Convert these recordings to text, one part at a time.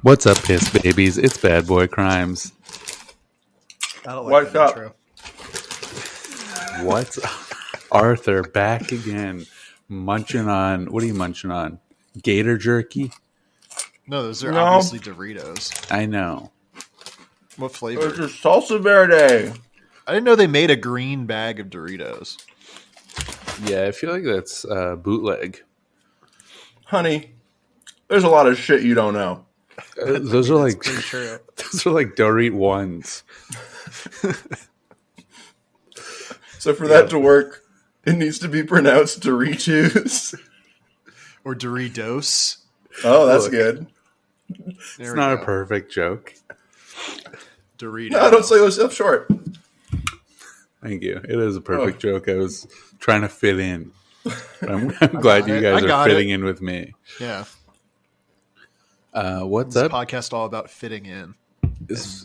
What's up, piss babies? It's Bad Boy Crimes. I don't like that intro. What's up? Arthur back again, munching on. What are you munching on? Gator jerky? No, those are obviously Doritos. I know. What flavor? It's a salsa verde. I didn't know they made a green bag of Doritos. Yeah, I feel like that's bootleg. Honey, there's a lot of shit you don't know. Those are like true. those are like Dorit ones. So for that to work, it needs to be pronounced Doritos. Or Doritos. Oh, that's Look. good. It's not a perfect joke. Doritos. No, don't sell yourself short. Thank you. It is a perfect joke. I was trying to fit in. I'm glad you guys are fitting in with me. Yeah. What's This up? podcast all about fitting in.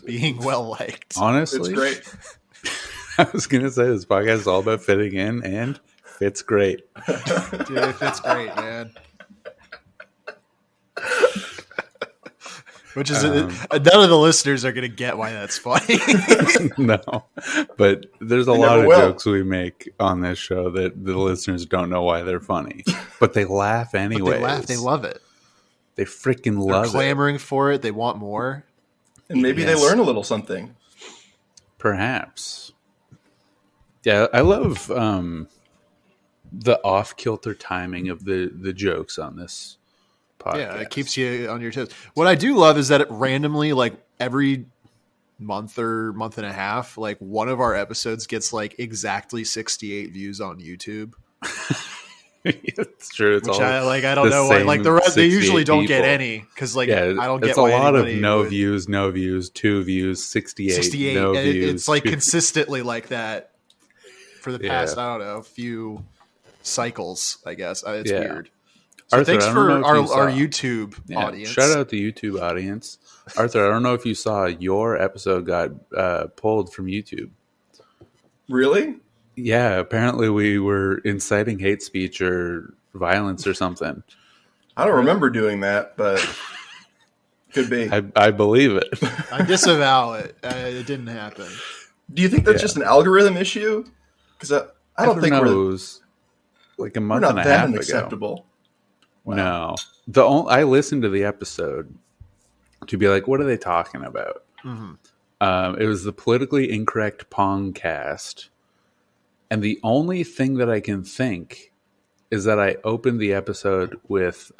Being well liked. Honestly, It's great. I was going to say this podcast is all about fitting in and fits great. Dude, it fits great, man. Which is none of the listeners are going to get why that's funny. No, but there's a They lot never of will. jokes we make on this show that the listeners don't know why they're funny, but they laugh anyway. They laugh. They love it. They freaking They're love it. clamoring for it. They want more. And maybe they Yes. learn a little something. Perhaps. Yeah, I love the off-kilter timing of the jokes on this podcast. Yeah, it keeps you on your toes. What I do love is that it randomly, like every month or month and a half, like one of our episodes gets like exactly 68 views on YouTube. It's true. It's Which all I don't the know why. Like the rest, they 68 usually don't get people. any because like Yeah, I don't get. it's a why lot of anybody no would- views, 2 views, 68, 68. no and views. it's like 2. consistently like that for the Yeah. past I don't know few cycles. I guess it's Yeah. weird. So Arthur, thanks I don't for know if our you saw- YouTube Yeah, audience. shout out the YouTube audience. Arthur, I don't know if you saw your episode got pulled from YouTube. Really? Yeah, apparently we were inciting hate speech or violence or something. I don't remember doing that, but could be. I believe it. I disavow it. It didn't happen. Do you think that's Yeah. just an algorithm issue? Because I don't think we're knows. Like a month not and a that half ago. unacceptable. No, I listened to the episode to be like, what are they talking about? Mm-hmm. It was the politically incorrect Pongcast, and the only thing that I can think is that I opened the episode with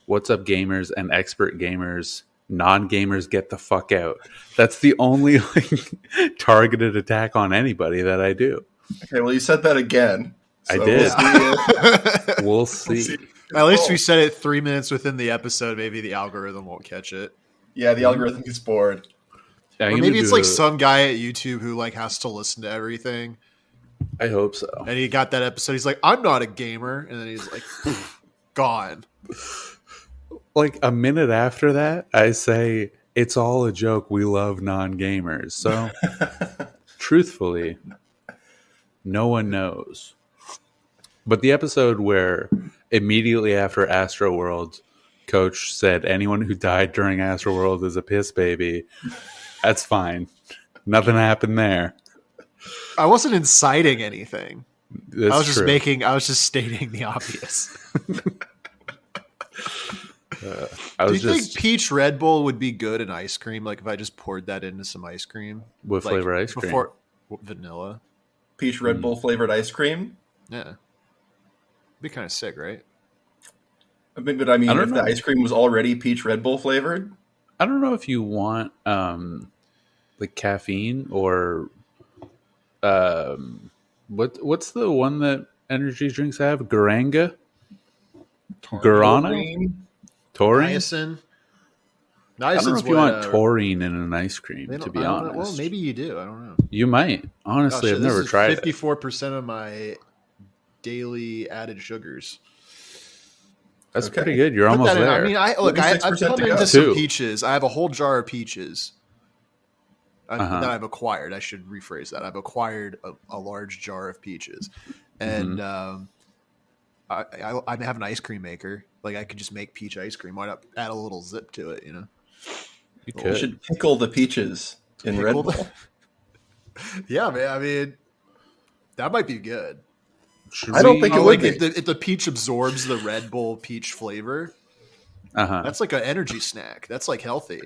"What's up, gamers and expert gamers." Non-gamers get the fuck out. That's the only targeted attack on anybody that I do. Okay, well, you said that again. I So did. We'll see, We'll see. At least we said it 3 minutes within the episode. Maybe the algorithm won't catch it. Yeah, the algorithm gets bored. Yeah, I'm Or gonna maybe it's do like some guy at YouTube who like has to listen to everything. I hope so. And he got that episode. He's like, I'm not a gamer. And then he's like, gone. Like a minute after that, I say it's all a joke. We love non-gamers. So, truthfully, no one knows. But the episode where immediately after Astroworld, Coach said anyone who died during Astroworld is a piss baby. That's fine. Nothing happened there. I wasn't inciting anything. That's I was just true. I was just stating the obvious. I Do was you just think peach Red Bull would be good in ice cream? Like if I just poured that into some ice cream? with Like, flavor ice cream. Before vanilla. Peach Red Bull flavored ice cream. Yeah. Be kind of sick, right? I mean, but I mean, I don't if know. the ice cream was already peach Red Bull flavored, I don't know if you want like caffeine or what's the one that energy drinks have? Garanga? Guarana? Taurine? Niacin. I don't know Niacin's if you want what, taurine in an ice cream, they to don't- be I don't know. honest. Well, maybe you do. I don't know. You might. Honestly, I've never tried it. 54% of my daily added sugars. That's Okay. pretty good. You're Put almost that in. there. I mean, I've 36% come to go. into some Two. peaches. I have a whole jar of peaches Uh-huh. that I've acquired. I should rephrase that. I've acquired a large jar of peaches, and Mm-hmm. I have an ice cream maker. Like I could just make peach ice cream. Why not add a little zip to it? You You could. should pickle the peaches in Red Pickle Bull. Yeah, man. I mean, that might be good. Should I don't we- think Oh, it like would be. if the peach absorbs the Red Bull peach flavor, Uh-huh. that's like an energy snack. That's like healthy.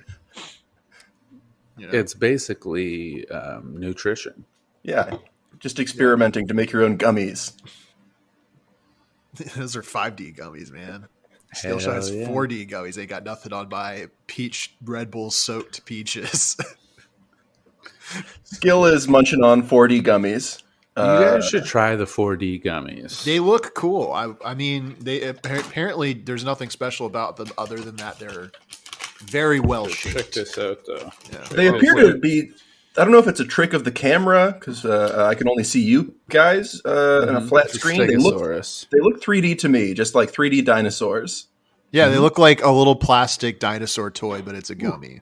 You know? It's basically nutrition. Yeah, just experimenting to make your own gummies. Those are 5D gummies, man. Hell Skillshot has yeah. 4D gummies. They got nothing on my peach Red Bull soaked peaches. Skill is munching on 4D gummies. You guys should try the 4D gummies. They look cool. I mean, they apparently there's nothing special about them other than that they're very well Check shaped. this out, though. Yeah. They appear to be. I don't know if it's a trick of the camera because I can only see you guys in a flat screen. They look Stegosaurus. 3D to me, just like 3D dinosaurs. Yeah, they look like a little plastic dinosaur toy, but it's a gummy.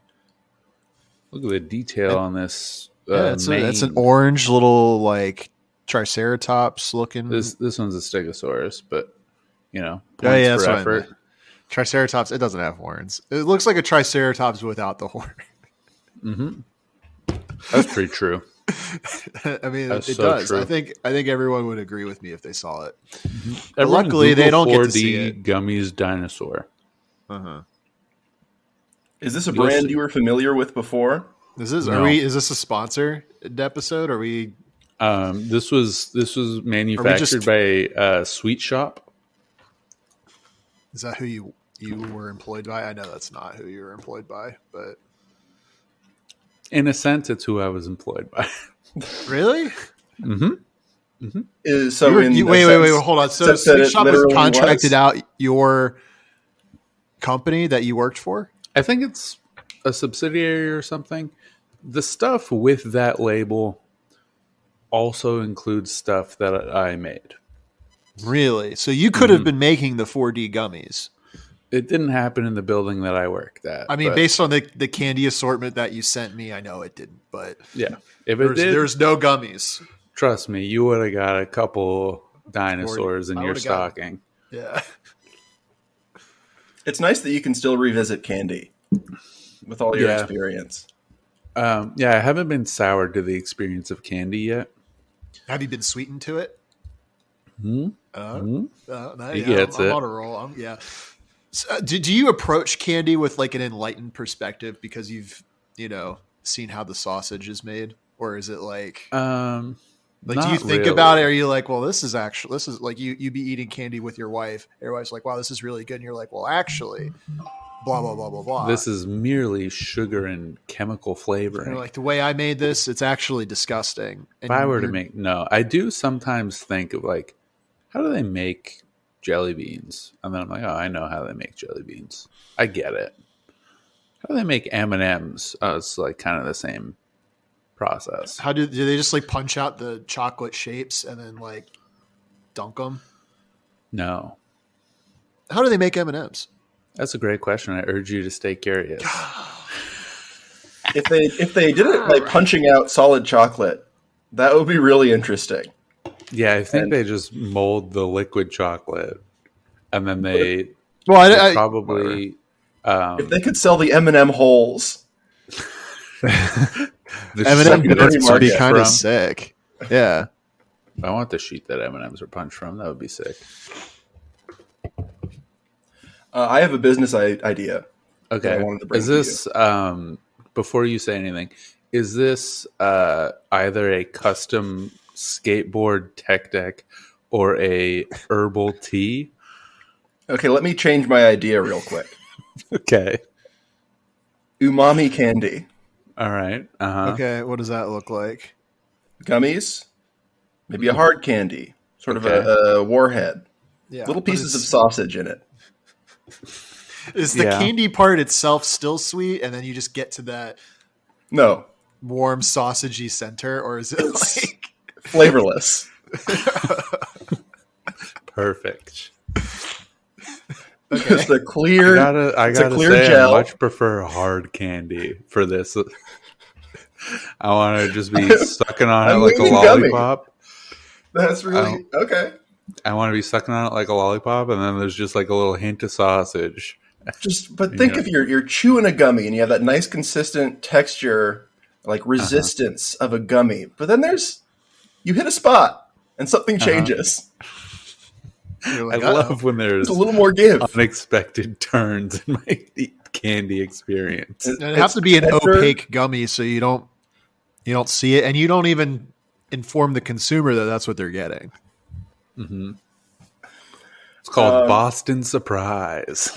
Look at the detail on this. Yeah, it's an mane. orange little like Triceratops looking. This one's a Stegosaurus, but points yeah, that's for what I effort. meant. Triceratops. It doesn't have horns. It looks like a Triceratops without the horn. That's pretty true. I mean, That's it so does. true. I think everyone would agree with me if they saw it. Everyone luckily, they Google don't get to 4D see it. gummies dinosaur. Is this a You'll brand see. you were familiar with before? Is this No. is this a sponsored episode? Are we? This was manufactured by Sweet Shop. Is that who you were employed by? I know that's not who you were employed by, but In a sense, it's who I was employed by. really? Is so Wait, in wait, a sense- hold on. So sense that Sweet it Shop was literally contracted was? out your company that you worked for? I think it's a subsidiary or something. The stuff with that label also includes stuff that I made. Really? So you could have been making the 4D gummies. It didn't happen in the building that I worked at. I mean, but based on the candy assortment that you sent me, I know it didn't, but yeah, if it did, there's no gummies. trust me, you would have got a couple dinosaurs in I your would've got- stocking. Yeah. It's nice that you can still revisit candy with all your Yeah. experience. Yeah, I haven't been soured to the experience of candy yet. Have you been sweetened to it? Hmm? No, He yeah, gets I'm it. on a roll. Yeah. So, do you approach candy with like an enlightened perspective because you've seen how the sausage is made, or is it like do you Not think really. about it? Are you like, well, this is like you be eating candy with your wife. Everybody's like, wow, this is really good, and you're like, well, actually, blah blah blah blah blah. This is merely sugar and chemical And flavoring. you're like, the way I made this, it's actually disgusting. And If I were to you're- make I do sometimes think of like, how do they make jelly beans? And then I'm like, oh, I know how they make jelly beans. I get it. How do they make M&Ms? Oh, it's like kind of the same process. how do they just like punch out the chocolate shapes and then like dunk them? No, How do they make M&Ms? that's a great question. I urge you to stay curious. If they did it by punching out solid chocolate, that would be really interesting. Yeah, I think And- they just mold the liquid chocolate, and then they Well, they probably If they could sell the M&M holes, the M&M sheet that's bits would be market kind of from- sick. Yeah. I want the sheet that M&Ms are punched from. That would be sick. I have a business idea. Okay, I wanted to bring is to this before you say anything? Is this either a custom skateboard tech deck or a herbal tea? Okay, let me change my idea real quick. Okay, Umami candy. all right. Uh-huh. Okay, what does that look like? Gummies, maybe a hard candy, sort Okay. of a warhead. Yeah. Little but pieces of it's- sausage in it. Is the Yeah. candy part itself still sweet and then you just get to that No, warm sausagey center, or is it It's- like flavorless. Perfect. Just a clear. I it's a gotta clear say, gel. I much prefer hard candy for this. I want to just be sucking on it I'm like a leaning gummy. lollipop. That's really okay. I want to be sucking on it like a lollipop, and then there's just like a little hint of sausage. But think if you're chewing a gummy and you have that nice consistent texture, like resistance of a gummy, but then you hit a spot and something changes. Like, I love when there's a little more give, unexpected turns in my candy experience. It has to be an opaque gummy so you don't see it, and you don't even inform the consumer that that's what they're getting. Mm-hmm. It's called Boston Surprise.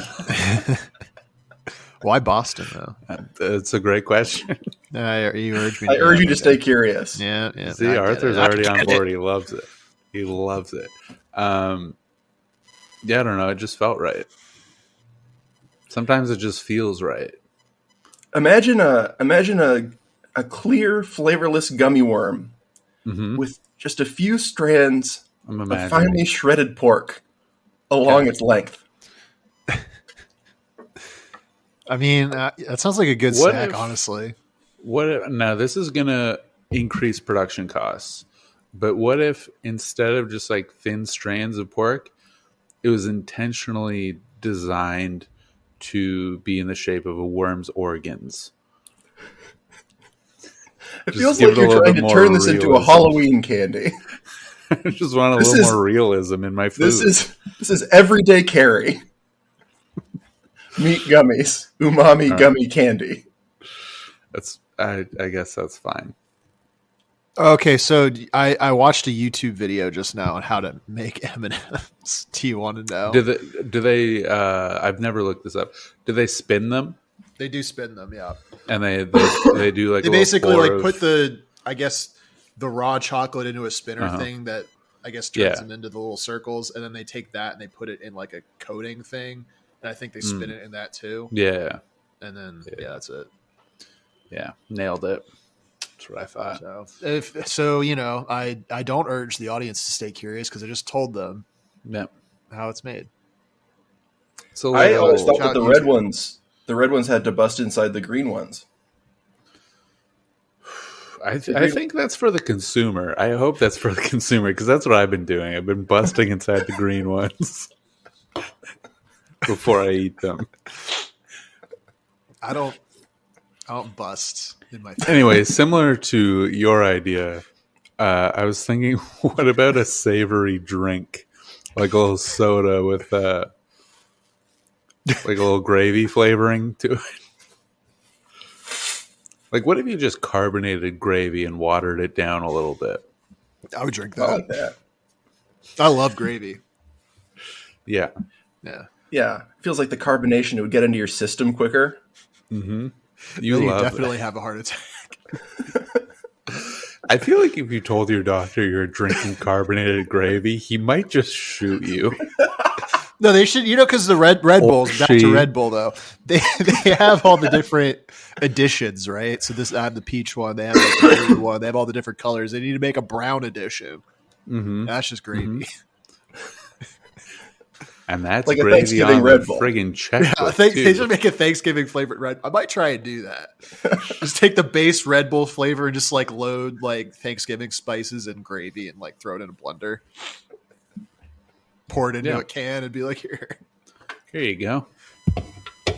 Why Boston, though? It's a great question. You urge me. I urge you to stay curious. Yeah. See, Arthur's already on board. He loves it. He loves it. Yeah, I don't know. It just felt right. Sometimes it just feels right. Imagine a clear, flavorless gummy worm with just a few strands of finely shredded pork along its length. I mean, that sounds like a good snack, honestly. Now, this is going to increase production costs, but what if instead of just like thin strands of pork, it was intentionally designed to be in the shape of a worm's organs? It feels like you're trying to turn this into a Halloween candy. I just want a little more realism in my food. This is everyday carry. Meat gummies, umami gummy candy. I guess that's fine. Okay, so I watched a YouTube video just now on how to make M&Ms. Do you want to know? Do they? I've never looked this up. Do they spin them? They do spin them, yeah. And they do like they basically like put the raw chocolate into a spinner thing that I guess turns them into the little circles, and then they take that and they put it in like a coating thing, and I think they spin it in that too. Yeah, and then that's it. Yeah, nailed it. That's what I thought. So I don't urge the audience to stay curious because I just told them how it's made. So I always thought that the red ones had to bust inside the green ones. I think that's for the consumer. I hope that's for the consumer because that's what I've been doing. I've been busting inside the green ones before I eat them. I don't bust in my. Anyway, similar to your idea, I was thinking, what about a savory drink, like a little soda with like a little gravy flavoring to it? Like, what if you just carbonated gravy and watered it down a little bit? I would drink that. I like that. I love gravy. Yeah. It feels like the carbonation would get into your system quicker. Mm-hmm. You definitely have a heart attack. I feel like if you told your doctor you're drinking carbonated gravy, he might just shoot you. No, they should, because the Red Bulls, back to Red Bull though, they have all the different editions, right? So I have the peach one, they have the blue one, they have all the different colors. They need to make a brown edition. Mm-hmm. That's just gravy. Mm-hmm. And that's like gravy Thanksgiving on Red the Bull. friggin' checkbook. They should make a Thanksgiving flavored Red. I might try and do that. Just take the base Red Bull flavor and just like load like Thanksgiving spices and gravy and like throw it in a blender. Pour it into a can and be like, here you go.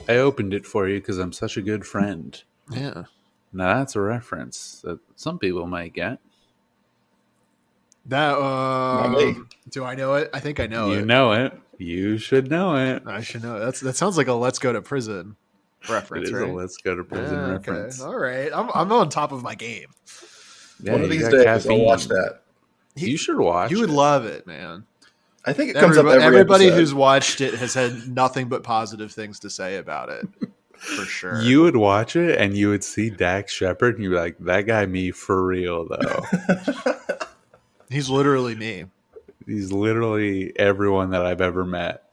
I opened it for you because I'm such a good friend. Yeah. Now that's a reference that some people might get. That Not me. Do I know it? I think I know it. You know it. You should know it. I should know it. That sounds like a "Let's Go to Prison" reference. It is right? a "Let's Go to Prison" reference. Okay. All right, I'm on top of my game. Yeah, One of these days, I'll watch that. You should watch. You would love it, man. I think it comes up everybody episode. who's watched it has had nothing but positive things to say about it, for sure. You would watch it and you would see Dax Shepard and you'd be like, that guy me for real, though. He's literally me. He's literally everyone that I've ever met.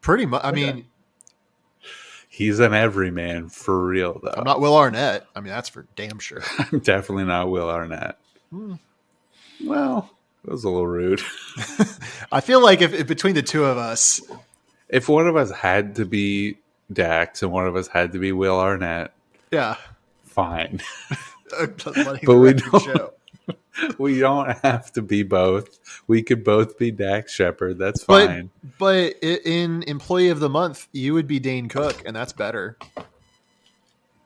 Pretty much. I mean, he's an everyman for real, though. I'm not Will Arnett. I mean, that's for damn sure. I'm definitely not Will Arnett. Well, that was a little rude. I feel like if between the two of us, if one of us had to be Dax and one of us had to be Will Arnett, yeah, fine. but we don't. Show. We don't have to be both. We could both be Dax Shepard. That's fine. But in Employee of the Month, you would be Dane Cook, and that's better.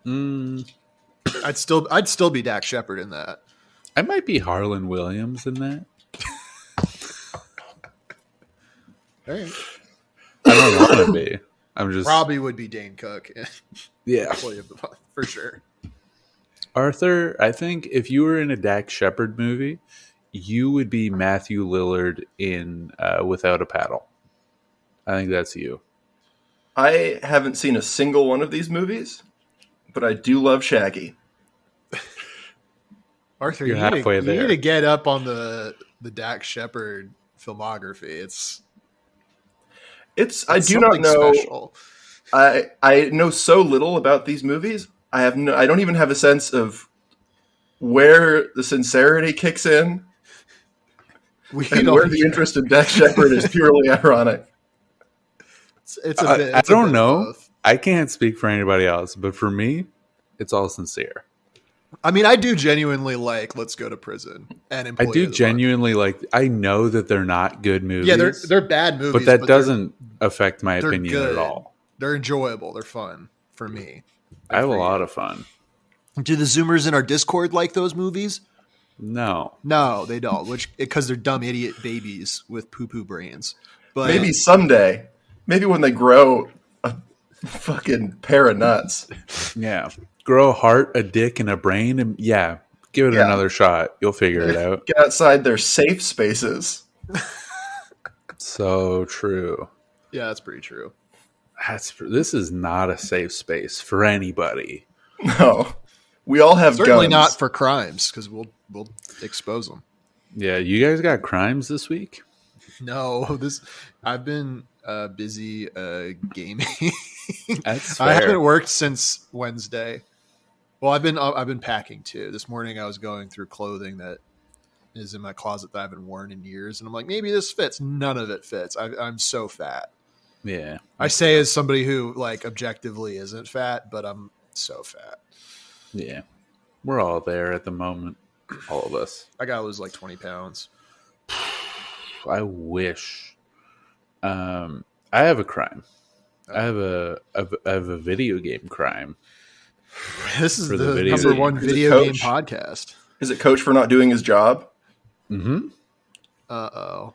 I'd still be Dax Shepard in that. I might be Harlan Williams in that. All right. I don't want to be. I'm just Robbie would be Dane Cook. Yeah, Employee of the Month for sure. Arthur, I think if you were in a Dax Shepard movie, you would be Matthew Lillard in Without a Paddle. I think that's you. I haven't seen a single one of these movies, but I do love Shaggy. Arthur, You're you halfway there. need to get up on the Dax Shepard filmography. I do not know. Special. I know so little about these movies. I don't even have a sense of where the sincerity kicks in, and where the interest in Dax Shepard is purely ironic. It's a bit. I don't know. I can't speak for anybody else, but for me, it's all sincere. I mean, I do genuinely like Let's Go to Prison and Employee I do of the genuinely like. I know that they're not good movies. Yeah, they're bad movies, but that doesn't affect my they're opinion good. at all. They're enjoyable. They're fun for me. I have a lot of fun. Do the Zoomers in our Discord like those movies? No, they don't. Because they're dumb idiot babies with poo-poo brains. But maybe someday, maybe when they grow a fucking pair of nuts. Yeah, grow a heart, a dick, and a brain, and give it another shot. You'll figure it out. Get outside their safe spaces. So true. Yeah, that's pretty true. This is not a safe space for anybody. No, we all have Certainly guns. not for crimes because we'll expose them. Yeah, you guys got crimes this week? No, I've been busy gaming. That's fair. I haven't worked since Wednesday. Well, I've been packing too. This morning I was going through clothing that is in my closet that I haven't worn in years, and I'm like, maybe this fits. None of it fits. I'm so fat. Yeah, I say as somebody who like objectively isn't fat, but I'm so fat. Yeah, we're all there at the moment. All of us. I gotta lose like 20 pounds. I wish. I have a crime. I have a video game crime. This is For the video number game. one Is it video game Coach? podcast. Is it Coach for not doing his job? Mm-hmm. Uh-oh.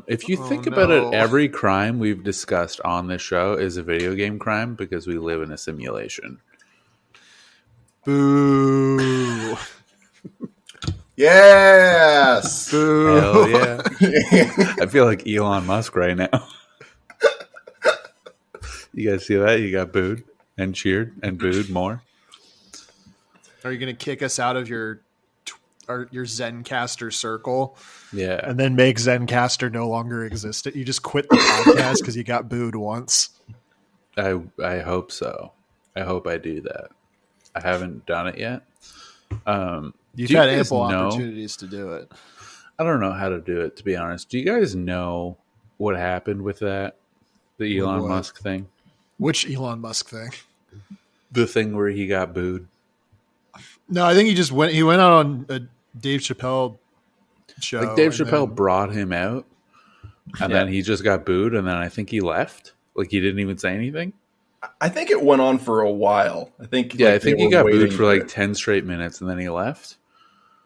If you think no. about it, every crime we've discussed on this show is a video game crime because we live in a simulation. Boo. Yes. Boo. Hell yeah. I feel like Elon Musk right now. You guys see that? You got booed and cheered and booed more. Are you going to kick us out of your Zencaster circle? Yeah. And then make Zencaster no longer exist? You just quit the podcast because you got booed once? I hope so. I hope I do that. I haven't done it yet. You've had ample opportunities to do it. I don't know how to do it, to be honest. Do you guys know what happened with that? The Elon Musk thing? Which Elon Musk thing? The thing where he got booed? No, I think he went out on a Dave Chappelle show. Like Dave Chappelle brought him out, and then he just got booed, and then I think he left. Like he didn't even say anything. I think it went on for a while. I think I think he got booed for like 10 straight minutes, and then he left.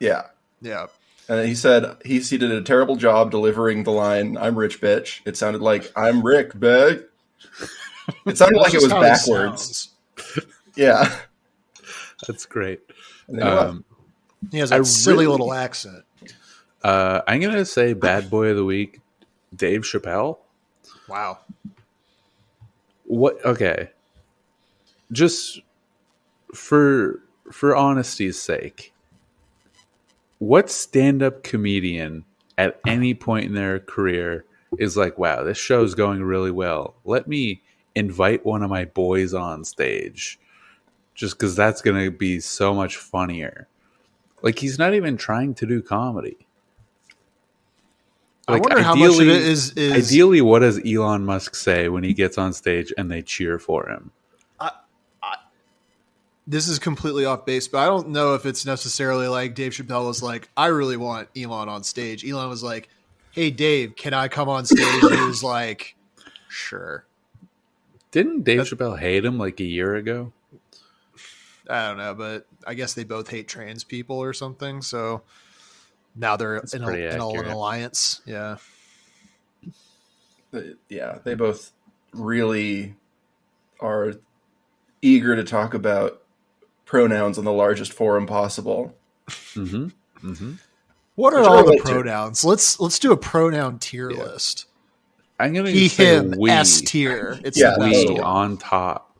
Yeah. Yeah. And then he said he did a terrible job delivering the line, "I'm rich, bitch." It sounded like, "I'm Rick, bitch." It sounded like it was backwards. Yeah. That's great. He has a silly little accent. I'm going to say bad boy of the week, Dave Chappelle. Wow. What? Okay. Just for honesty's sake, what stand-up comedian at any point in their career is like, wow, this show's going really well. Let me invite one of my boys on stage just because that's going to be so much funnier. Like, he's not even trying to do comedy. Like, I wonder how much of it is... Ideally, what does Elon Musk say when he gets on stage and they cheer for him? this is completely off base, but I don't know if it's necessarily like Dave Chappelle was like, I really want Elon on stage. Elon was like, hey, Dave, can I come on stage? He was like, sure. Didn't Dave Chappelle hate him like a year ago? I don't know, but I guess they both hate trans people or something. So now they're in an alliance. Yeah. Yeah, they both really are eager to talk about pronouns on the largest forum possible. Mm-hmm. Mm-hmm. What are all the pronouns? Let's do a pronoun tier list. I'm gonna he, say him, we. S tier. It's we on top.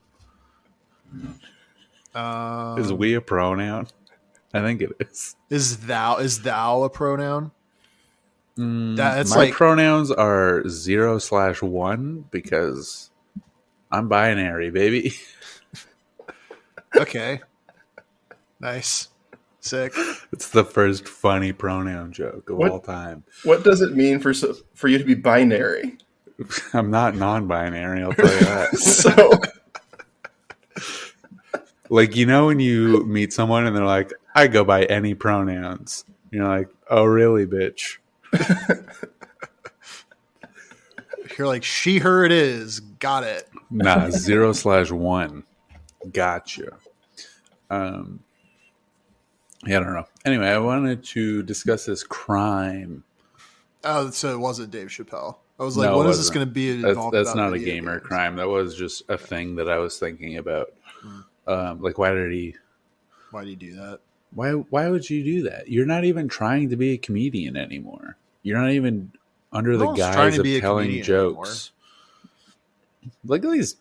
Is we a pronoun? I think it is. Is thou a pronoun? That's my pronouns are 0/1 because I'm binary, baby. Okay. Nice. Sick. It's the first funny pronoun joke of all time. What does it mean for you to be binary? I'm not non-binary, I'll tell you that. So, like, you know when you meet someone and they're like, I go by any pronouns. You're like, oh, really, bitch? You're like, she, her, it is. Got it. Nah, 0/1. Gotcha. Yeah, I don't know. Anyway, I wanted to discuss this crime. Oh, so it wasn't Dave Chappelle. I was like, when is this going to be involved? That's not a gamer crime. That was just a thing that I was thinking about. Like, why did he do that? Why would you do that? You're not even trying to be a comedian anymore. You're not even under the guise of telling jokes. Like, at least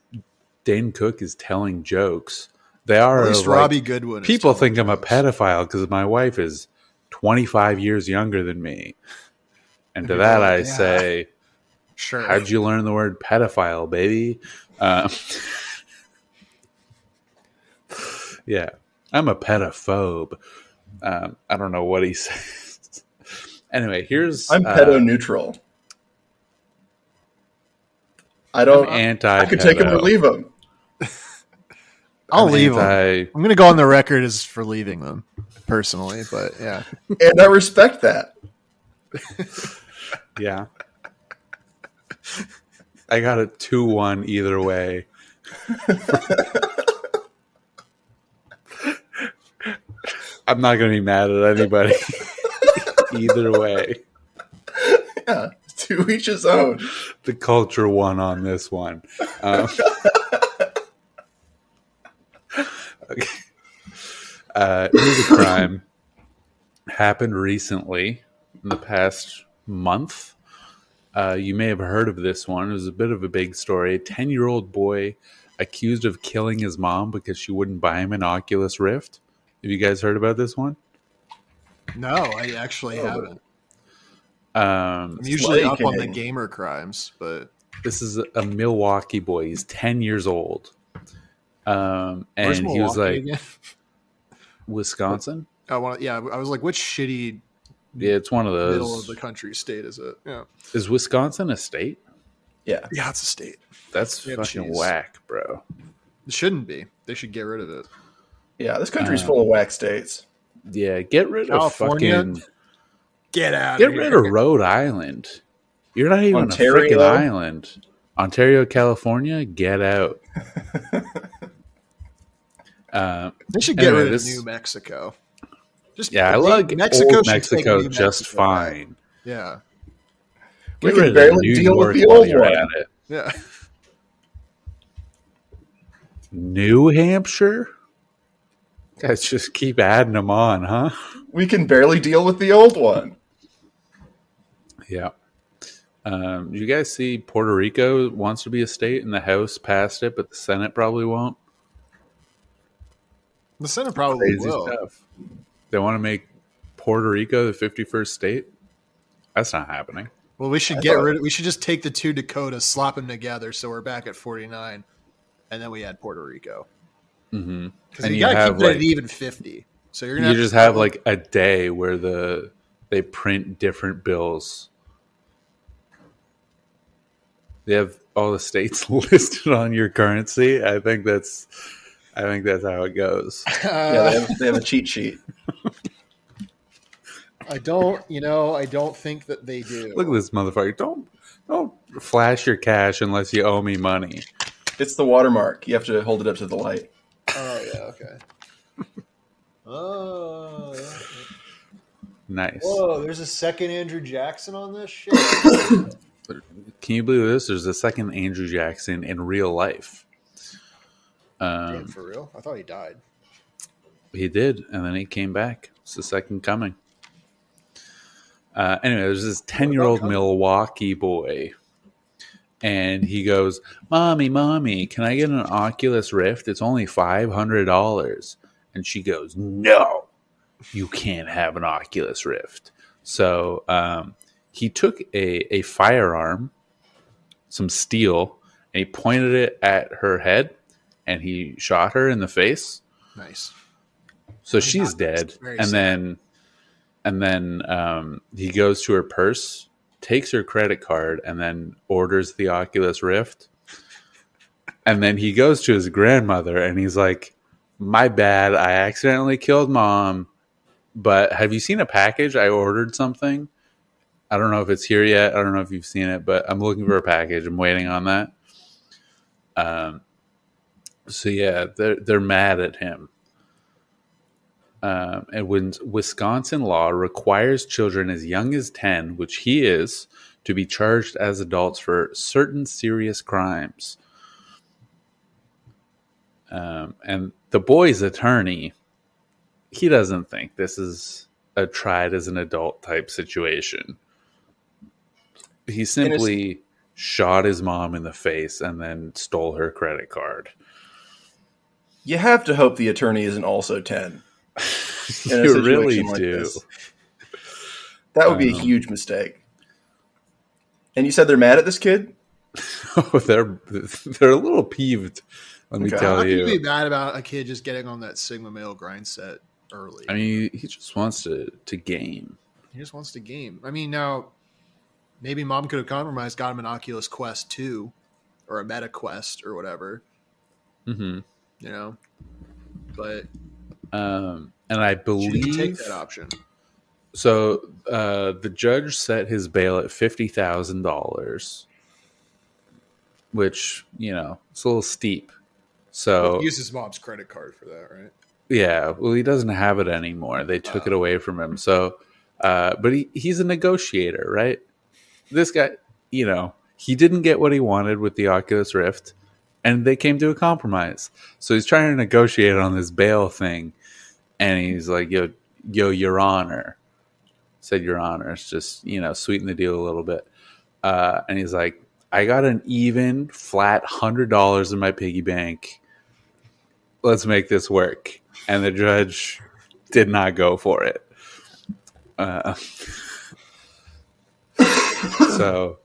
Dane Cook is telling jokes. They are. At least Robbie Goodwin. People think I'm a pedophile because my wife is 25 years younger than me. And to that I say, sure. How'd you learn the word pedophile, baby? Yeah, I'm a pedophobe. I don't know what he says. Anyway, I'm pedo neutral. I could take him or leave him. I'll leave them. I'm going to go on the record as for leaving them, personally, but yeah. And I respect that. Yeah. I got a 2-1 either way. I'm not going to be mad at anybody either way. Yeah, to each his own. The culture won on this one. Okay. Here's a crime. Happened recently in the past month. You may have heard of this one. It was a bit of a big story. A 10-year-old boy accused of killing his mom because she wouldn't buy him an Oculus Rift. Have you guys heard about this one? No, I actually haven't. I'm usually up on the gamer crimes, but this is a Milwaukee boy. He's 10 years old. And he was like, again? Wisconsin? I was like, which shitty it's one of those middle of the country state is it? Yeah. Is Wisconsin a state? Yeah. Yeah, it's a state. That's fucking whack, bro. It shouldn't be. They should get rid of it. Yeah, this country's full of whack states. Yeah, get rid of fucking... Get out Get rid of Rhode Island. You're not even Ontario. a freaking island. Ontario, California, get out. They should get rid of New Mexico. I like Mexico. Mexico just fine. Yeah, we can barely deal with the old one. Yeah, New Hampshire. Guys, just keep adding them on, huh? We can barely deal with the old one. Yeah. You guys see Puerto Rico wants to be a state and the House passed it, but the Senate probably won't? The Senate probably will. Stuff. They want to make Puerto Rico the 51st state? That's not happening. Well, we should we should just take the two Dakotas, slap them together so we're back at 49, and then we add Puerto Rico. Mm-hmm. Because you got to keep it at even 50. So you're gonna just have like a day where they print different bills. They have all the states listed on your currency. I think that's I think that's how it goes. Yeah, they have a cheat sheet. I don't think that they do. Look at this motherfucker. Don't flash your cash unless you owe me money. It's the watermark. You have to hold it up to the light. Oh, yeah, okay. Oh, yeah. Nice. Whoa, there's a second Andrew Jackson on this shit? Can you believe this? There's a second Andrew Jackson in real life. Damn, for real? I thought he died. He did, and then he came back. It's the second coming. Anyway, there's this 10-year-old Milwaukee boy, and he goes, Mommy, can I get an Oculus Rift? It's only $500. And she goes, no, you can't have an Oculus Rift. So he took a firearm, some steel, and he pointed it at her head, and he shot her in the face. Nice. So she's dead. And then he goes to her purse, takes her credit card, and then orders the Oculus Rift. And then he goes to his grandmother, and he's like, my bad, I accidentally killed Mom, but have you seen a package? I ordered something. I don't know if it's here yet. I don't know if you've seen it, but I'm looking for a package. I'm waiting on that. So yeah, they're mad at him. And when Wisconsin law requires children as young as 10, which he is, to be charged as adults for certain serious crimes. And the boy's attorney, he doesn't think this is a tried as an adult type situation. He simply shot his mom in the face and then stole her credit card. You have to hope the attorney isn't also 10. You really do. That would be a huge mistake. And you said they're mad at this kid? Oh, they're a little peeved. Let me tell you. How can you be mad about a kid just getting on that Sigma male grind set early? I mean, he just wants to game. He just wants to game. I mean, now, maybe Mom could have compromised, got him an Oculus Quest 2 or a Meta Quest or whatever. Mm-hmm. You know? But... and I believe... Should he take that option? So, the judge set his bail at $50,000, which, it's a little steep. So he used his mom's credit card for that, right? Yeah, well, he doesn't have it anymore. They took it away from him. So, but he's a negotiator, right? This guy, he didn't get what he wanted with the Oculus Rift, and they came to a compromise. So he's trying to negotiate on this bail thing, and he's like, yo, Your Honor. Said Your Honor. It's just, sweeten the deal a little bit. And he's like, I got an even, flat $100 in my piggy bank. Let's make this work. And the judge did not go for it. So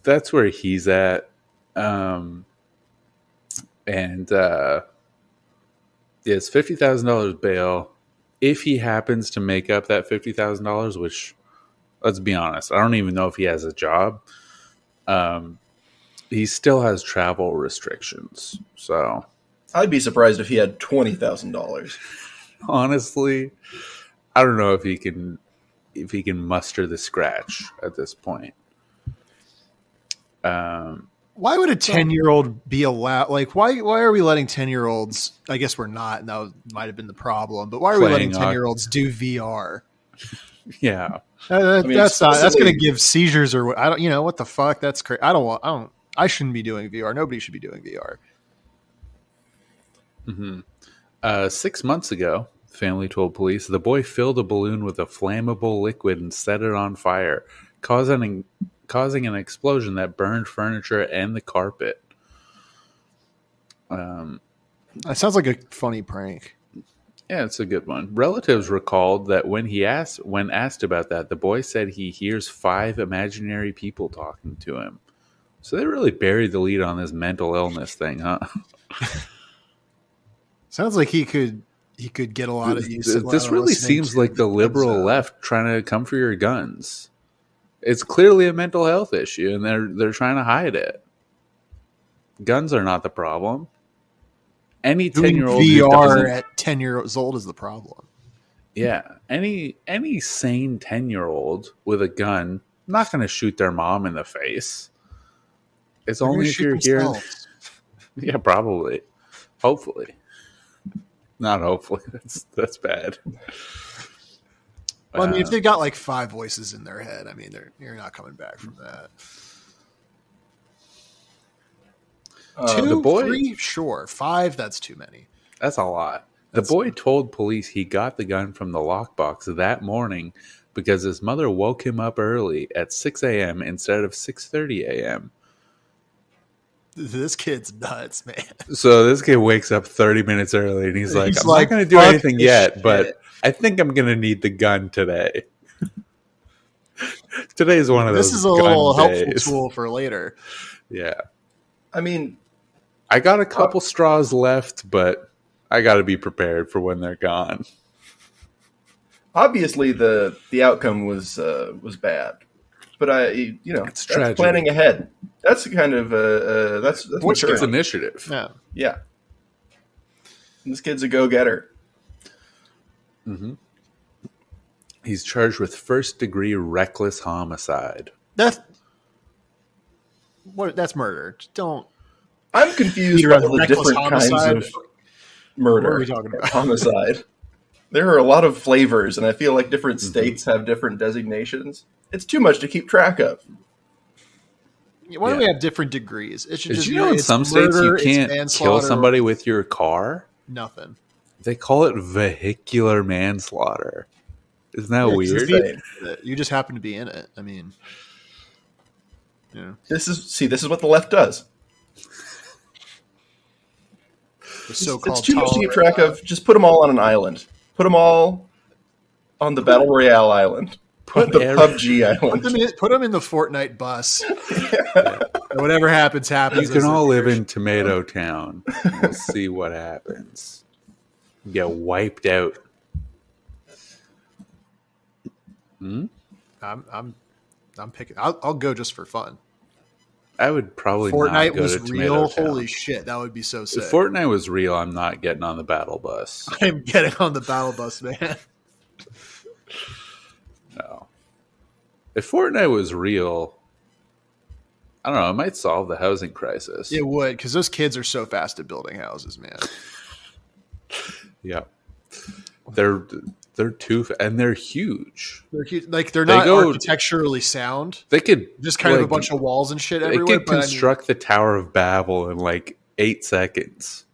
that's where he's at. And it's $50,000 bail. If he happens to make up that $50,000, which, let's be honest, I don't even know if he has a job. He still has travel restrictions. So I'd be surprised if he had $20,000. Honestly, I don't know if he can muster the scratch at this point. Why would a 10-year-old be allowed? Like, why are we letting 10-year-olds? I guess we're not, and that might have been the problem. But why are we letting 10-year-olds do VR? Yeah, that's going to give seizures or I don't. What the fuck? That's crazy. I shouldn't be doing VR. Nobody should be doing VR. Mm-hmm. 6 months ago, family told police the boy filled a balloon with a flammable liquid and set it on fire, causing an explosion that burned furniture and the carpet. That sounds like a funny prank. Yeah, it's a good one. Relatives recalled that when asked about that, the boy said he hears 5 imaginary people talking to him. So they really buried the lead on this mental illness thing, huh? Sounds like he could get a lot of use. This really seems like the liberal left trying to come for your guns. It's clearly a mental health issue, and they're trying to hide it. Guns are not the problem. any Doing 10-year-old VR at 10 years old is the problem. Yeah, any sane 10-year-old with a gun not going to shoot their mom in the face. It's They're only if you're here. Yeah, probably. Hopefully. Not hopefully. That's bad. Well, I mean, if they've got like 5 voices in their head, I mean, you're not coming back from that. 2, 3, sure. 5, that's too many. That's a lot. The boy told police he got the gun from the lockbox that morning because his mother woke him up early at 6 a.m. instead of 6:30 a.m. This kid's nuts, man. So this kid wakes up 30 minutes early and he's like, I'm not going to do anything yet, but I think I'm going to need the gun today. Today is one of those. This is a little helpful tool for later. Yeah. I mean, I got a couple straws left, but I got to be prepared for when they're gone. Obviously, the outcome was bad, but that's planning ahead. That's the kind of that's it's initiative. Yeah. This kid's a go-getter. Mm-hmm. He's charged with first-degree reckless homicide. That's murder. Don't. I'm confused about the different kinds of murder. What are we talking about? Homicide. There are a lot of flavors, and I feel like different states have different designations. It's too much to keep track of. Why do we have different degrees? It should just in some states you can't kill somebody with your car? Nothing. They call it vehicular manslaughter. Isn't that weird? You just happen to be in it. I mean, This is what the left does. It's too much to keep track of. Just put them all on an island. Put them all on the Battle Royale island. Put the PUBG island. Put them in the Fortnite bus. Yeah. Whatever happens. You can all live in Tomato Town. We'll see what happens. Get wiped out. I'm picking. I'll go just for fun. I would probably Fortnite not go was to real. Town. Holy shit, that would be so sick. If Fortnite was real, I'm not getting on the battle bus. I'm getting on the battle bus, man. No. If Fortnite was real, I don't know, it might solve the housing crisis. It would, because those kids are so fast at building houses, man. Yeah. They're and they're huge. They're huge. Like they're not architecturally sound. They could just kind of a bunch of walls and shit everywhere. They could construct the Tower of Babel in like 8 seconds.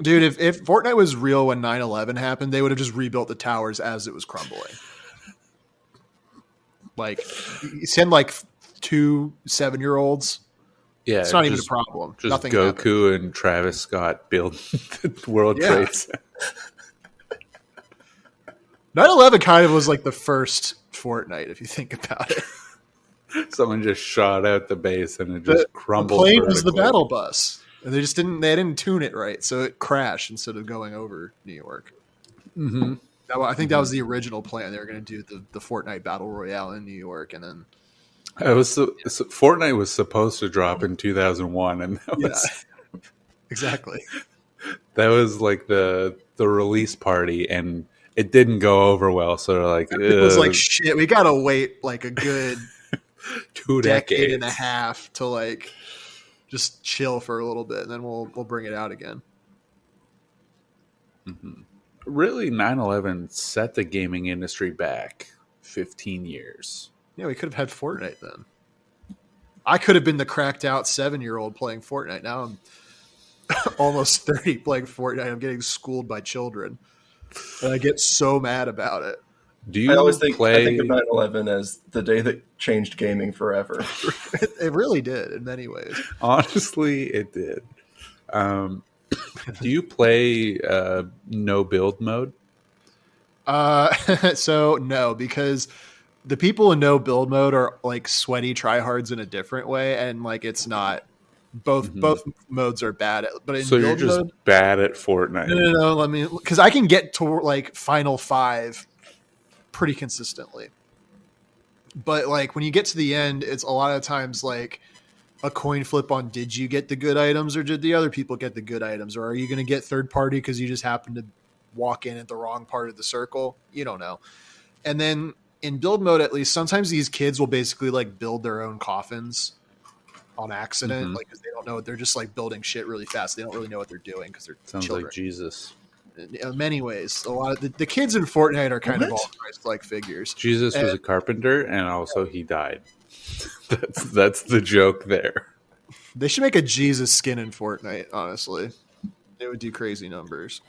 Dude, if Fortnite was real when 9/11 happened, they would have just rebuilt the towers as it was crumbling. Like, send like 2 7-year-olds. Yeah, it's not even a problem. Just nothing Goku happened. And Travis Scott build the World Trade Center. 9/11 kind of was like the first Fortnite, if you think about it. Someone just shot out the base and it just crumbled. The plane was the battle bus, and they didn't tune it right, so it crashed instead of going over New York. Mm-hmm. I think that was the original plan. They were going to do the Fortnite Battle Royale in New York, and then Fortnite was supposed to drop in 2001, and that was exactly. That was like the release party, and it didn't go over well. So they're like, it was like shit. We got to wait like a good 2 decade and a half to like just chill for a little bit, and then we'll bring it out again. Mm-hmm. Really, 9/11 set the gaming industry back 15 years. Yeah, we could have had Fortnite then. I could have been the cracked out 7-year-old playing Fortnite. Now I'm almost 30 playing Fortnite. I'm getting schooled by children. And I get so mad about it. I always think of 9/11 as the day that changed gaming forever. It really did in many ways. Honestly, it did. Do you play no build mode? So no, because the people in no build mode are like sweaty tryhards in a different way, and like it's not. Both modes are bad at, but in so build you're just mode, bad at Fortnite. No. Let me, because I can get to like Final 5 pretty consistently, but like when you get to the end, it's a lot of times like a coin flip on did you get the good items or did the other people get the good items, or are you going to get third party because you just happen to walk in at the wrong part of the circle? You don't know. And then in build mode, at least sometimes these kids will basically like build their own coffins on accident, like because they don't know, they're just like building shit really fast. They don't really know what they're doing because they're Sounds children. like Jesus. In many ways, a lot of the kids in Fortnite are kind of all Christ-like figures. Jesus was a carpenter, and also he died. That's the joke there. They should make a Jesus skin in Fortnite. Honestly, it would do crazy numbers.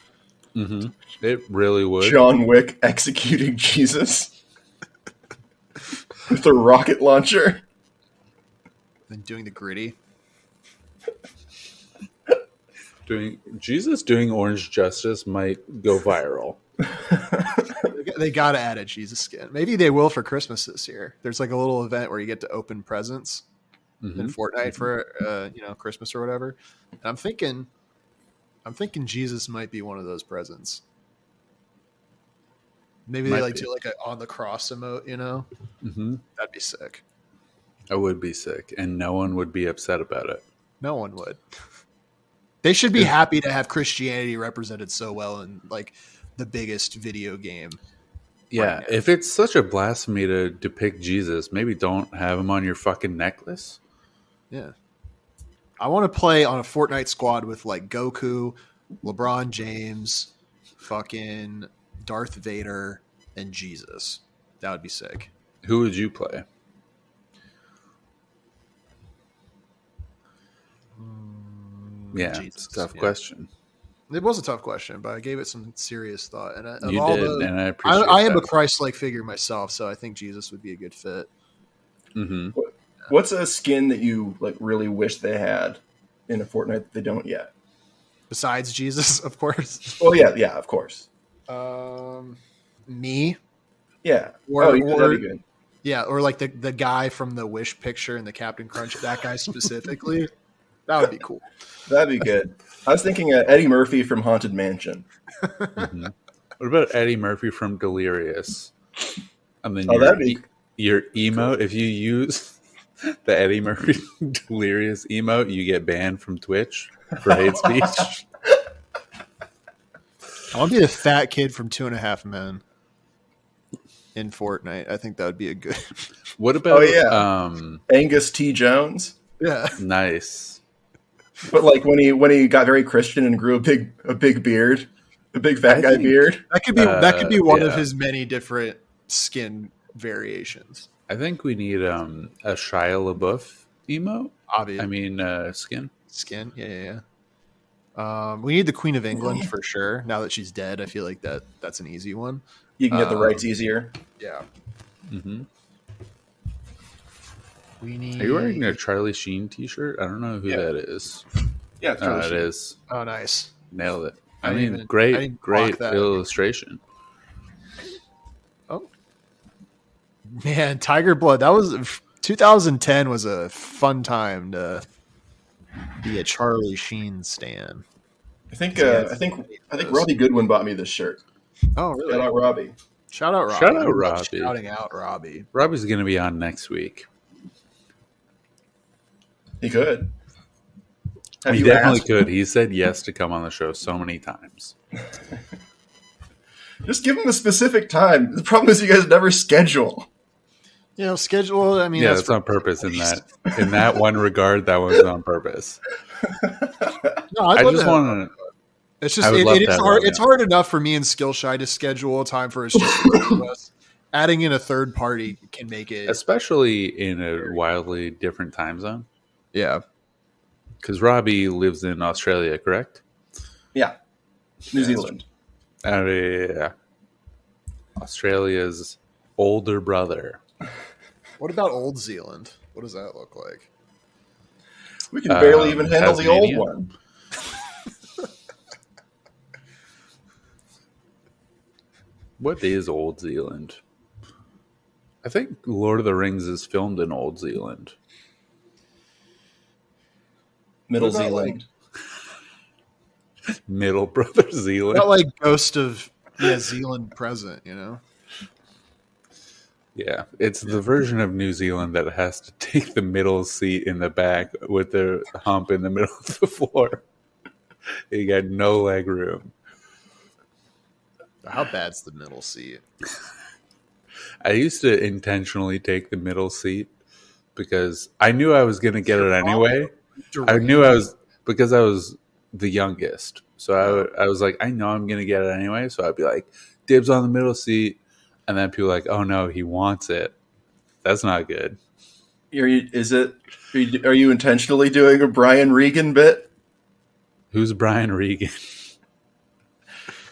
Mm-hmm. It really would. John Wick executing Jesus with a rocket launcher. And doing the gritty. Doing Orange Justice might go viral. They got to add a Jesus skin. Maybe they will for Christmas this year. There's like a little event where you get to open presents in Fortnite for Christmas or whatever. And I'm thinking Jesus might be one of those presents. Maybe they do like a on the cross emote, Mm-hmm. That'd be sick. I would be sick, and no one would be upset about it. No one would. They should be happy to have Christianity represented so well in like the biggest video game. Yeah, if it's such a blasphemy to depict Jesus, maybe don't have him on your fucking necklace. Yeah. I want to play on a Fortnite squad with like Goku, LeBron James, fucking Darth Vader, and Jesus. That would be sick. Who would you play? Yeah, Jesus, it's a tough question. It was a tough question, but I gave it some serious thought. And and I appreciate I am a Christ-like figure myself, so I think Jesus would be a good fit. Mm-hmm. What's a skin that you like really wish they had in a Fortnite that they don't yet? Besides Jesus, of course. Oh yeah, of course. Me. Yeah. That'd be good. Yeah, or like the guy from the Wish picture in the Captain Crunch. That guy specifically. That would be cool. That'd be good. I was thinking Eddie Murphy from Haunted Mansion. Mm-hmm. What about Eddie Murphy from Delirious? And then your emote, cool. If you use the Eddie Murphy Delirious emote, you get banned from Twitch for hate speech. I want to be the fat kid from 2.5 Men in Fortnite. I think that would be a good. What about Angus T. Jones? Yeah, nice. But like when he got very Christian and grew a big beard, a big fat guy beard. That could be one of his many different skin variations. I think we need a Shia LaBeouf emote. Obviously. I mean skin. Skin, yeah. We need the Queen of England for sure. Now that she's dead, I feel like that's an easy one. You can get the rights easier. Yeah. Mm-hmm. We need. Are you wearing a Charlie Sheen T-shirt? I don't know who that is. Yeah, it's Charlie Sheen. It is. Oh, nice. Nailed it. I mean, great illustration. Oh, man, Tiger Blood. That was 2010. Was a fun time to be a Charlie Sheen stan. I think Robbie Goodwin bought me this shirt. Oh, really? Shout out Robbie. Shout out Robbie. Shouting out Robbie. Robbie's going to be on next week. He could. He definitely could. He said yes to come on the show so many times. Just give him a specific time. The problem is you guys never schedule. Schedule. I mean, yeah, that's on purpose. In that one regard, that was on purpose. No, I just want to. It's just it is hard. It's hard enough for me and Skillshy to schedule a time for us. Just adding in a third party can make it, especially in a wildly different time zone. Yeah, because Robbie lives in Australia, correct? Yeah, New Zealand. Yeah, Australia's older brother. What about Old Zealand? What does that look like? We can barely even handle Tasmania. The old one. What is Old Zealand? I think Lord of the Rings is filmed in Old Zealand. Middle Zealand. Middle Brother Zealand. Not like Ghost of Zealand present, Yeah, it's the version of New Zealand that has to take the middle seat in the back with the hump in the middle of the floor. You got no leg room. How bad's the middle seat? I used to intentionally take the middle seat because I knew I was going to get it anyway. I knew I was, because I was the youngest. So I was like, I know I'm going to get it anyway. So I'd be like, dibs on the middle seat. And then people are like, oh no, he wants it. That's not good. Are you intentionally doing a Brian Regan bit? Who's Brian Regan?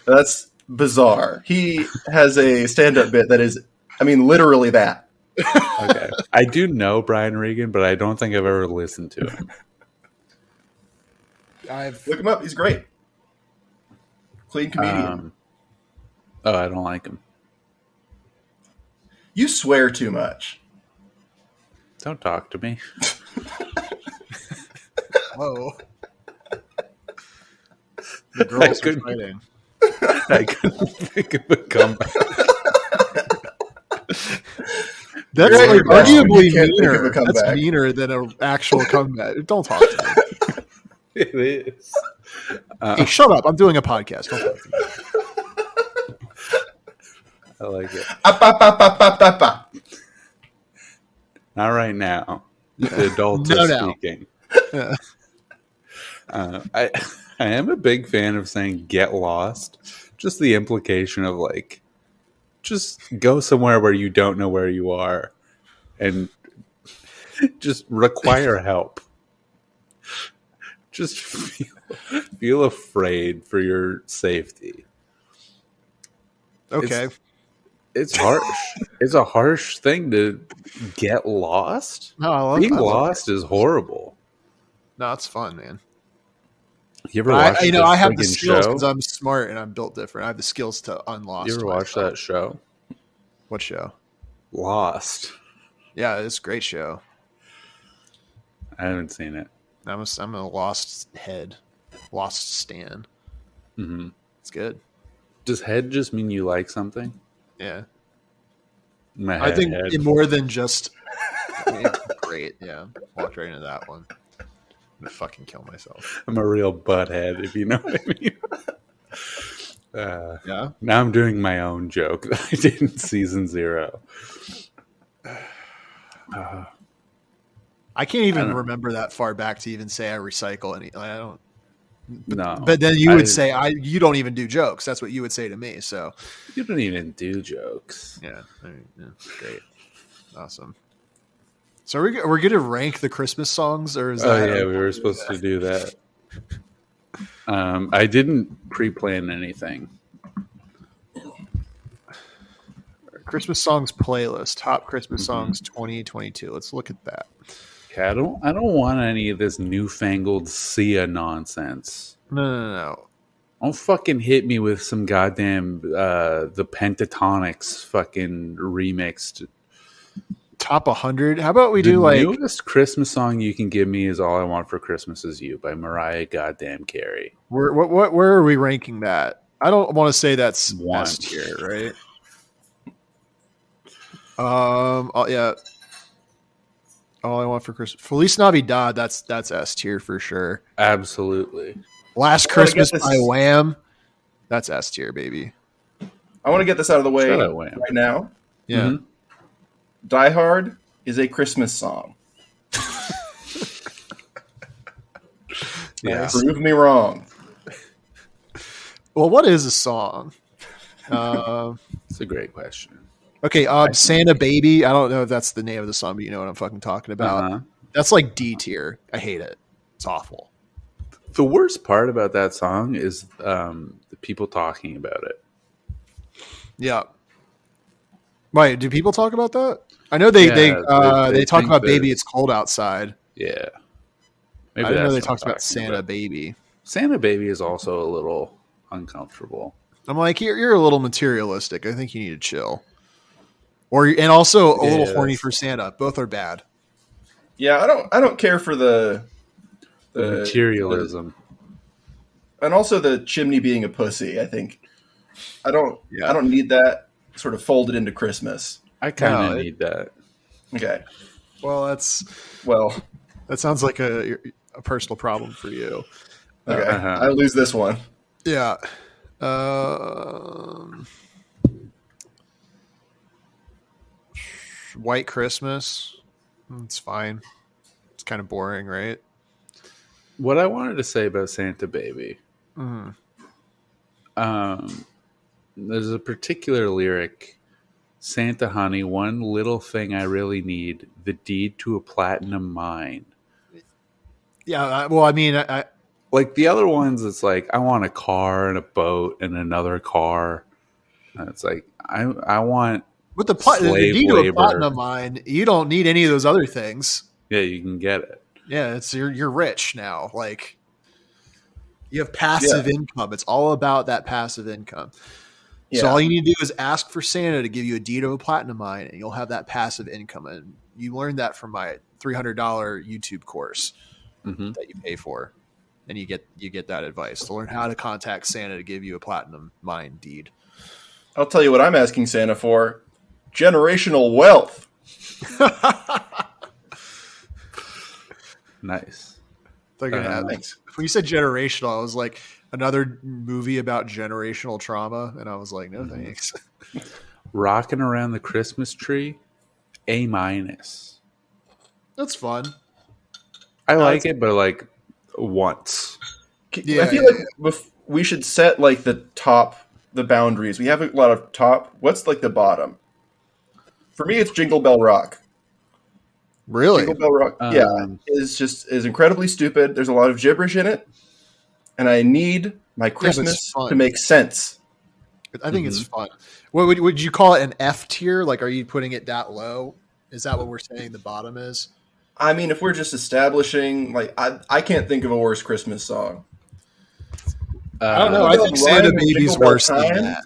That's bizarre. He has a stand-up bit that is, I mean, literally that. Okay. I do know Brian Regan, but I don't think I've ever listened to him. Look him up. He's great. Clean comedian. I don't like him. You swear too much. Don't talk to me. Whoa. The girls are fighting. I couldn't think of a comeback. That's like arguably meaner. That's That's meaner than an actual comeback. Don't talk to me. It is. Hey, shut up. I'm doing a podcast. Don't talk to me. I like it. Not right now. The adult is speaking. Yeah. I am a big fan of saying get lost. Just the implication of like, just go somewhere where you don't know where you are and just require help. Just feel afraid for your safety. Okay. It's harsh. It's a harsh thing to get lost. No, Being lost is horrible. No, it's fun, man. You ever watch I have the skills because I'm smart and I'm built different. I have the skills to unlost. You ever watch that show? What show? Lost. Yeah, it's a great show. I haven't seen it. I'm a lost head. Lost Stan. Mm-hmm. It's good. Does head just mean you like something? Yeah. I think more than just great. Yeah. Walked right into that one. I'm gonna fucking kill myself. I'm a real butthead, if you know what I mean. Yeah. Now I'm doing my own joke that I did in season 0. I can't even remember that far back to even say I recycle any. I don't. No. But then you would say you don't even do jokes. That's what you would say to me. So you don't even do jokes. Yeah. Great. Awesome. So we're going to rank the Christmas songs, or is that? Yeah, we were supposed to do that. I didn't pre-plan anything. Christmas songs playlist, top Christmas songs 2022. Let's look at that. Okay, I don't want any of this newfangled Sia nonsense. No. Don't fucking hit me with some goddamn the Pentatonics fucking remixed. Top 100. How about we do like the newest Christmas song you can give me is "All I Want for Christmas Is You" by Mariah goddamn Carey. Where are we ranking that? I don't want to say that's S tier, right? Yeah. All I Want for Christmas. Feliz Navidad. That's S tier for sure. Absolutely. Last Christmas by Wham. That's S tier, baby. I want to get this out of the way right now. Yeah. Mm-hmm. Die Hard is a Christmas song. Yeah. Prove me wrong. Well, what is a song? It's a great question. Okay, Santa Baby. I don't know if that's the name of the song, but you know what I'm fucking talking about. Uh-huh. That's like D tier. I hate it. It's awful. The worst part about that song is the people talking about it. Yeah. Wait, do people talk about that? I know they talk about "Baby, It's Cold Outside." Yeah. Maybe I didn't know they talked about Santa Baby. Santa Baby is also a little uncomfortable. I'm like, you're a little materialistic. I think you need to chill. And also a little horny for Santa. Both are bad. Yeah, I don't care for the materialism. And also the chimney being a pussy, I think. I don't need that sort of folded into Christmas. I kind of need that. Okay. Well, that sounds like a personal problem for you. Okay. I lose this one. Yeah. White Christmas. It's fine. It's kind of boring, right? What I wanted to say about Santa Baby. There's a particular lyric. Santa honey, one little thing I really need, the deed to a platinum mine. Yeah, well, I mean, like the other ones, it's like, I want a car and a boat and another car. And it's like, I want with the deed to a platinum mine, you don't need any of those other things. Yeah, you can get it. Yeah, you're rich now. Like, you have passive income. It's all about that passive income. Yeah. So all you need to do is ask for Santa to give you a deed of a platinum mine, and you'll have that passive income. And you learned that from my $300 YouTube course that you pay for, and you get that advice to learn how to contact Santa to give you a platinum mine deed. I'll tell you what I'm asking Santa for: generational wealth. Nice. Thanks. When you said generational, I was like, another movie about generational trauma, and I was like, no thanks. Rocking around the Christmas tree, A-. That's fun. I like it, but like once. Yeah, I feel like we should set like the boundaries. We have a lot of top. What's like the bottom? For me, it's Jingle Bell Rock. Really? Jingle Bell Rock, is incredibly stupid. There's a lot of gibberish in it, and I need my Christmas to make sense. I think it's fun. What would you call it? An F tier? Like, are you putting it that low? Is that what we're saying the bottom is? I mean, if we're just establishing, like, I can't think of a worse Christmas song. I don't know. I think Santa Baby's worse than that.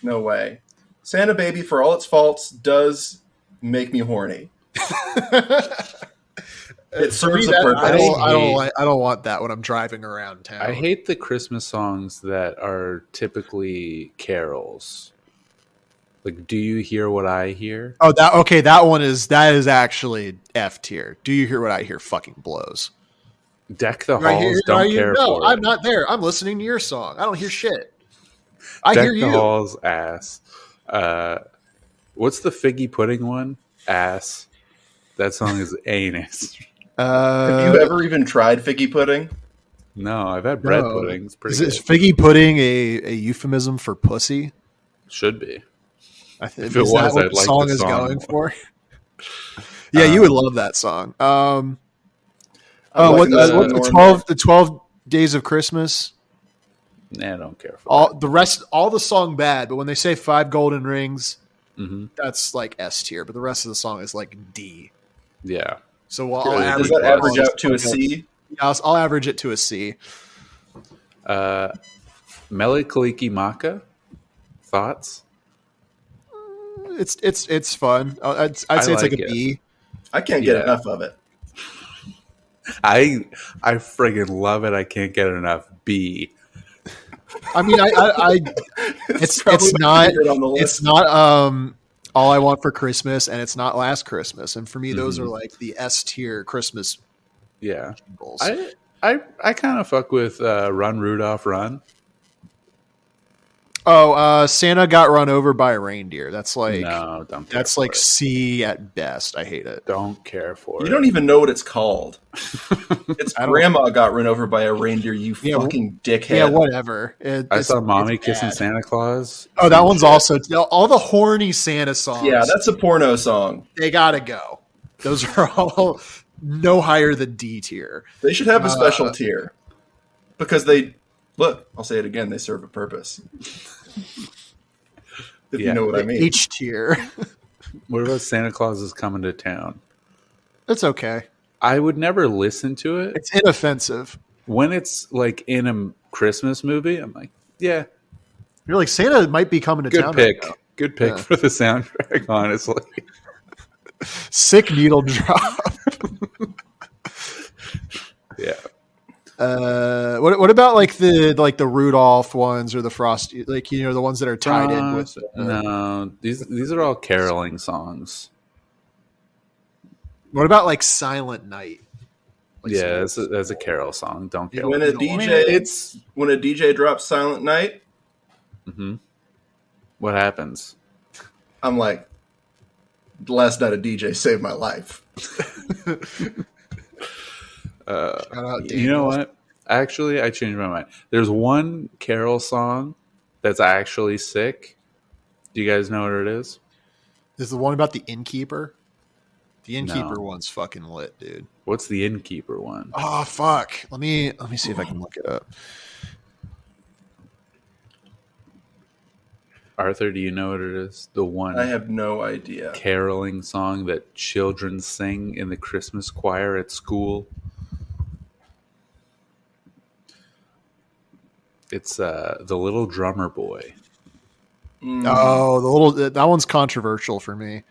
No way. Santa Baby, for all its faults, does make me horny. It serves a purpose. I don't want that when I'm driving around town. I hate the Christmas songs that are typically carols. Like, do you hear what I hear? Oh, that one is actually F tier. Do you hear what I hear? Fucking blows. Deck the halls. Don't care for it. I'm not there. I'm listening to your song. I don't hear shit. I hear you. Deck the halls. Ass. What's the figgy pudding one? Ass. That song is anus. Have you ever even tried figgy pudding? No, I've had bread pudding. It's pretty good. Is figgy pudding a euphemism for pussy? Should be. If it was, that what the song is going for? Yeah, you would love that song. The 12 Days of Christmas? Nah, I don't care for all the song bad, but when they say 5 golden rings, that's like S tier, but the rest of the song is like D. Yeah. So I'll average out to a C? Yeah, I'll average it to a C. Mele Kaliki Maka? Thoughts? It's fun. I'd say it's like a B. I can't get enough of it. I friggin' love it. I can't get enough. B. I mean, it's not All I Want for Christmas, and it's not Last Christmas. And for me, those are like the S tier Christmas. Yeah, jingles. I kind of fuck with Run Rudolph Run. Oh, Santa got run over by a reindeer. That's like that's like C at best. I hate it. Don't care for it. You don't even know what it's called. It's Grandma got run over by a reindeer. You fucking dickhead. Yeah, whatever. I saw Mommy Kissing Santa Claus. Oh, that one's also all the horny Santa songs. Yeah, that's a porno song. They gotta go. Those are all no higher than D tier. They should have a special tier because they. Look, I'll say it again. They serve a purpose. If you know what I mean. H tier. What about Santa Claus is Coming to Town? It's okay. I would never listen to it. It's inoffensive. When it's like in a Christmas movie, I'm like, yeah. You're like, Santa might be coming to town. Good pick for the soundtrack, honestly. Sick needle drop. Yeah. What about like the Rudolph ones or the Frosty, like the ones that are tied in with? No, these are all caroling songs. What about like Silent Night? Like yeah, that's a carol song. Don't carol. When a DJ drops Silent Night, what happens? I'm like, last night a DJ saved my life. You know what? Actually, I changed my mind. There's one carol song that's actually sick. Do you guys know what it is? Is the one about the innkeeper? The innkeeper one's fucking lit, dude. What's the innkeeper one? Oh fuck! Let me see if I can look it up. Arthur, do you know what it is? The one I have no idea. Caroling song that children sing in the Christmas choir at school. It's the Little Drummer Boy. Oh, that one's controversial for me.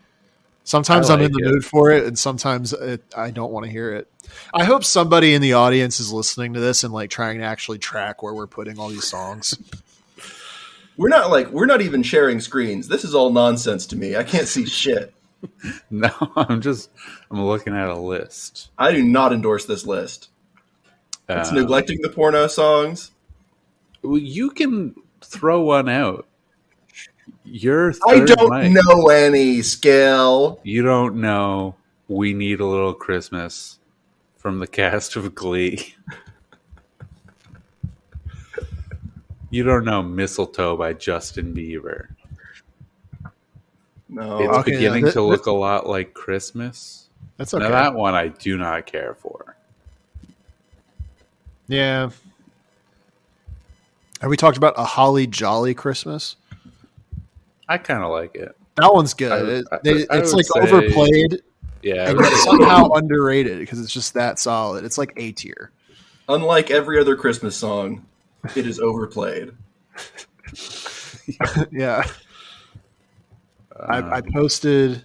Sometimes I'm in the mood for it, and sometimes I don't want to hear it. I hope somebody in the audience is listening to this and like trying to actually track where we're putting all these songs. We're not even sharing screens. This is all nonsense to me. I can't see shit. No, I'm looking at a list. I do not endorse this list. It's neglecting the porno songs. Well, you can throw one out. I don't know any, Skill. You don't know We Need a Little Christmas from the cast of Glee. You don't know Mistletoe by Justin Bieber. No. It's beginning to look a lot like Christmas. That's okay. Now that one I do not care for. Yeah. Have we talked about A Holly Jolly Christmas? I kind of like it. That one's good. It's like overplayed. Yeah. And it's somehow underrated because it's just that solid. It's like A tier. Unlike every other Christmas song, it is overplayed. Yeah. I posted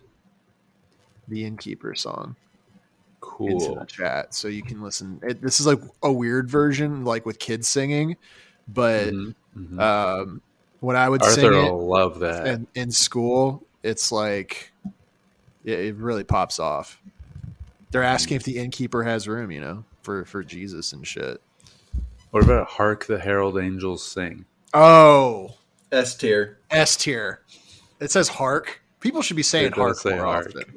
the Innkeeper song. Cool. Into the chat so you can listen. This is like a weird version, like with kids singing, but when I would sing it, love that. And in school, it's like it really pops off. They're asking if the innkeeper has room, for Jesus and shit. What about Hark the Herald Angels Sing? Oh, S tier. S tier. It says hark. People should be saying hark more often.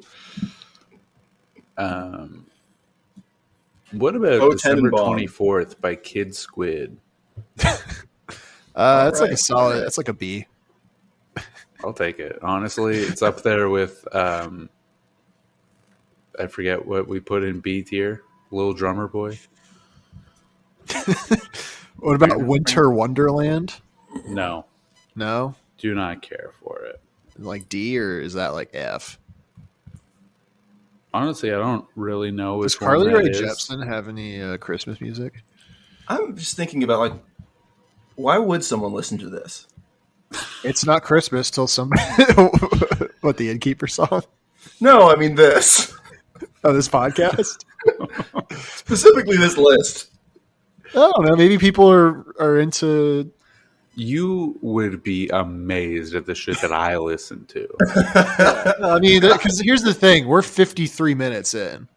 What about December 24th by Kid Squid? That's like a solid. That's like a B. I'll take it. Honestly, it's up there with I forget what we put in B tier. Little Drummer Boy. What about Winter Wonderland? No. Do not care for it. Like D, or is that like F? Honestly, I don't really know. Does Carly Rae Jepsen have any Christmas music? I'm just thinking about why would someone listen to this? It's not Christmas till somebody. What, the Innkeeper song? No, I mean this. Oh, this podcast? Specifically this list. I don't know. Maybe people are into. You would be amazed at the shit that I listen to. I mean, because here's the thing. We're 53 minutes in.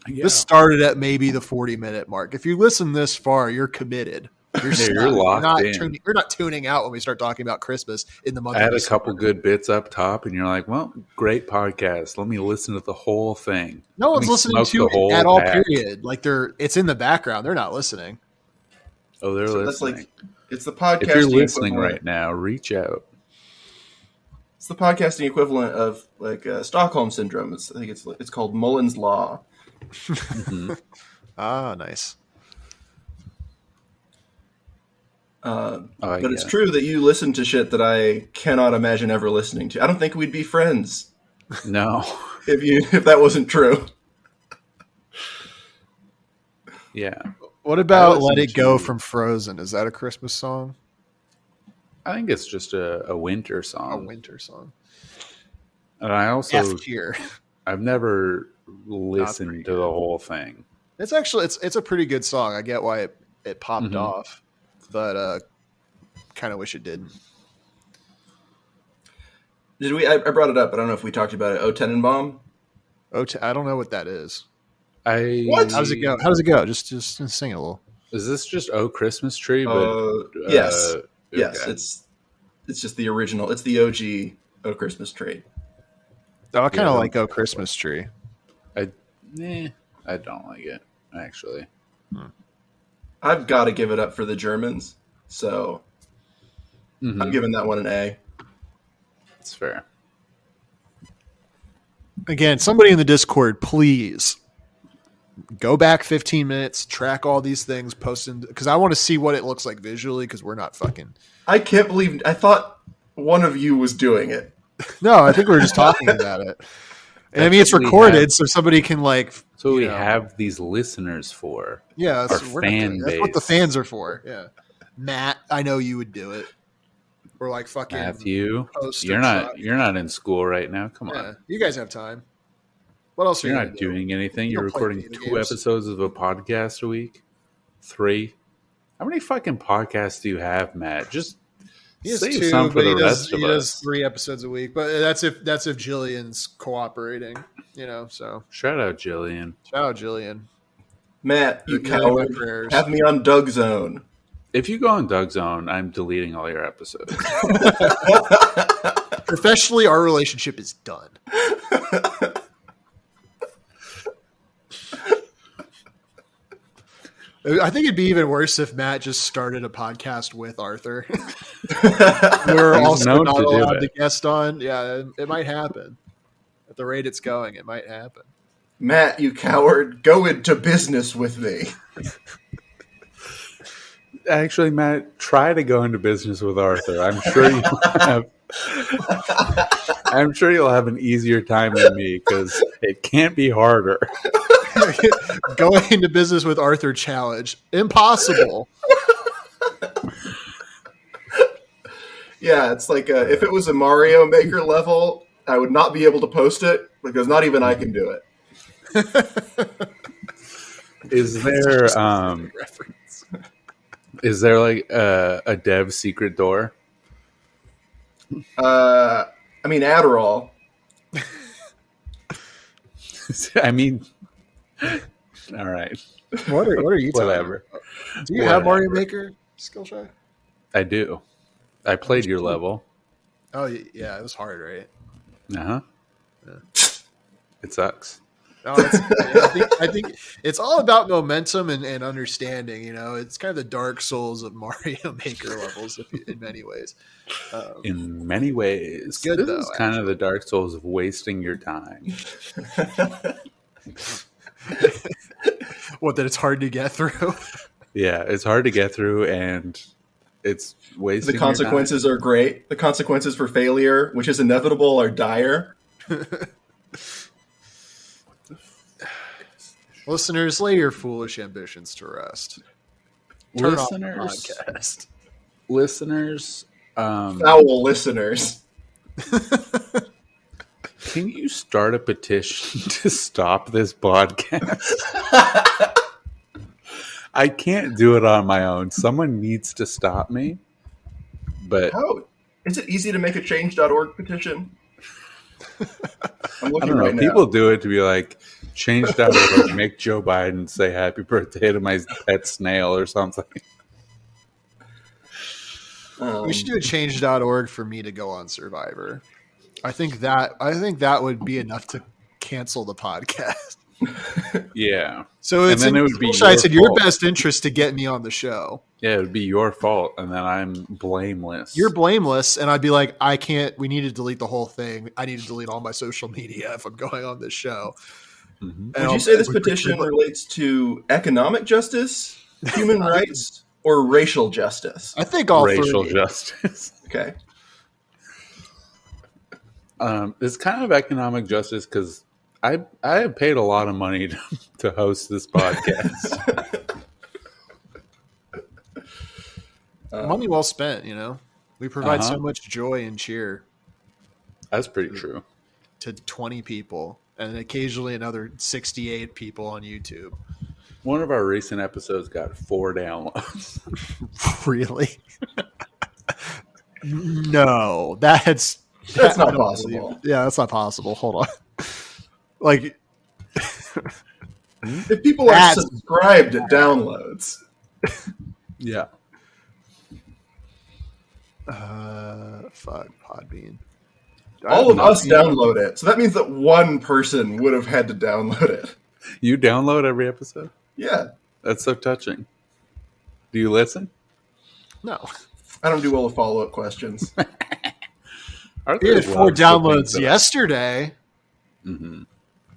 Yeah. This started at maybe the 40-minute mark. If you listen this far, you're committed. You're locked in. You're not tuning out when we start talking about Christmas in the month. I had a couple good bits up top, and you're like, well, great podcast. Let me listen to the whole thing. No one's listening to it at all, period. Like it's in the background. They're not listening. Oh, they're listening. It's the podcasting. If you're listening right now, reach out. It's the podcasting equivalent of Stockholm syndrome. I think it's called Mullen's Law. Mm-hmm. Ah, nice. But it's true that you listen to shit that I cannot imagine ever listening to. I don't think we'd be friends. No, if that wasn't true. Yeah. What about Let It Go from Frozen? Is that a Christmas song? I think it's just a winter song. A winter song. And I also F tier. I've never listened to the whole thing. It's actually it's a pretty good song. I get why it popped off, but kind of wish it didn't. Did we? I brought it up. I don't know if we talked about it. O Tenenbaum. I don't know what that is. What? How does it go? How does it go? Just sing it a little. Is this just "Oh Christmas Tree"? But yes, okay. Yes. It's just the original. It's the OG "Oh Christmas Tree." Oh, I kind of like "Oh Christmas Tree." I don't like it actually. I've got to give it up for the Germans, so I'm giving that one an A. That's fair. Again, somebody in the Discord, please go back 15 minutes, track all these things, post them, because I want to see what it looks like visually, because we're not fucking... I can't believe... I thought one of you was doing it. No, I think we were just talking about it. And I mean, it's recorded, so somebody can So we have these listeners for. Yeah, our fan base. That's what the fans are for. Yeah, Matt, I know you would do it. Or fucking Matthew. You're not in school right now. Come on. You guys have time. What else? You're not doing anything. You're recording 2 episodes of a podcast a week. 3. How many fucking podcasts do you have, Matt? Just save some for the rest of us. He does 3 episodes a week, but that's if Jillian's cooperating. So shout out Jillian. Matt, you coward! Have me on Doug Zone. If you go on Doug Zone, I'm deleting all your episodes. Professionally, our relationship is done. I think it'd be even worse if Matt just started a podcast with Arthur. We're also not allowed to guest on. Yeah, it might happen. At the rate it's going, it might happen. Matt, you coward, go into business with me. Actually, Matt, try to go into business with Arthur. I'm sure you'll have an easier time than me, because it can't be harder. Going into business with Arthur challenge. Impossible. Yeah, it's like if it was a Mario Maker level, I would not be able to post it, because not even I can do it. Is there a dev secret door? I mean, Adderall. I mean, all right. What are you talking Whatever. about? Do you have Mario Maker, Skillshare? I do. I played your level. Oh, yeah. It was hard, right? Uh-huh. Yeah. It sucks. No, I think it's all about momentum and understanding. It's kind of the Dark Souls of Mario Maker levels in many ways. In many ways, it's good. This is kind of the Dark Souls of wasting your time. What? That it's hard to get through. Yeah, it's hard to get through, and it's wasting. The consequences are great. The consequences for failure, which is inevitable, are dire. Listeners, lay your foolish ambitions to rest. Turn off the podcast. Listeners, foul listeners. Can you start a petition to stop this podcast? I can't do it on my own. Someone needs to stop me. But how is it easy to make a change.org petition? I'm looking I don't know. right now. People do it to be like, change.org, make Joe Biden say happy birthday to my pet snail or something. We should do a change.org for me to go on Survivor. I think that would be enough to cancel the podcast. Yeah. So it's in your best interest to get me on the show. Yeah, it would be your fault, and then I'm blameless. You're blameless, and I'd be like, I can't. We need to delete the whole thing. I need to delete all my social media if I'm going on this show. Mm-hmm. Would you say this petition relates to economic justice, human rights, or racial justice? I think all racial three. Justice. Okay. It's kind of economic justice because I have paid a lot of money to host this podcast. Money well spent, We provide so much joy and cheer. That's pretty true. To 20 people, and occasionally another 68 people on YouTube. One of our recent episodes got 4 downloads. Really? No, that's not possible. Yeah, that's not possible. Hold on. Like, if people are subscribed to downloads. Yeah. Fuck Podbean. All of us download it, so that means that one person would have had to download it. You download every episode? Yeah. That's so touching. Do you listen? No. I don't do well with follow-up questions. We had 4 downloads yesterday. Mm-hmm.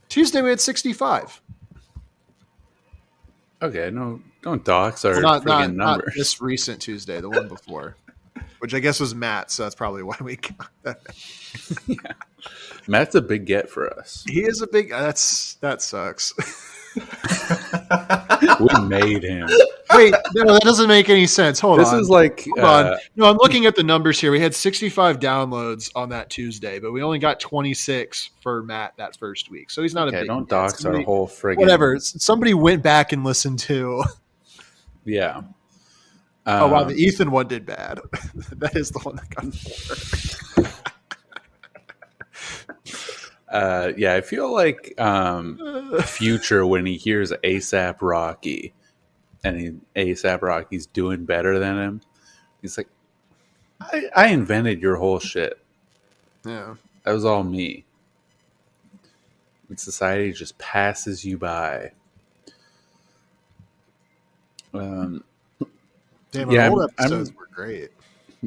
Tuesday we had 65. Okay, no, don't dox our not numbers. Not this recent Tuesday, the one before, which I guess was Matt, so that's probably why we got that. Yeah. Matt's a big get for us. He is a big. That sucks. We made him. Wait, no, that doesn't make any sense. Hold on. This is like... Hold on. No, I'm looking at the numbers here. We had 65 downloads on that Tuesday, but we only got 26 for Matt that first week. So he's not a big... don't dox our whole friggin'... Whatever. Somebody went back and listened to... Yeah. Oh, wow. The Ethan one did bad. That is the one that got 4. Yeah, I feel like Future, when he hears ASAP Rocky... and ASAP Rocky's doing better than him, he's like, I invented your whole shit. Yeah. That was all me. And society just passes you by. Damn, yeah, old episodes were great.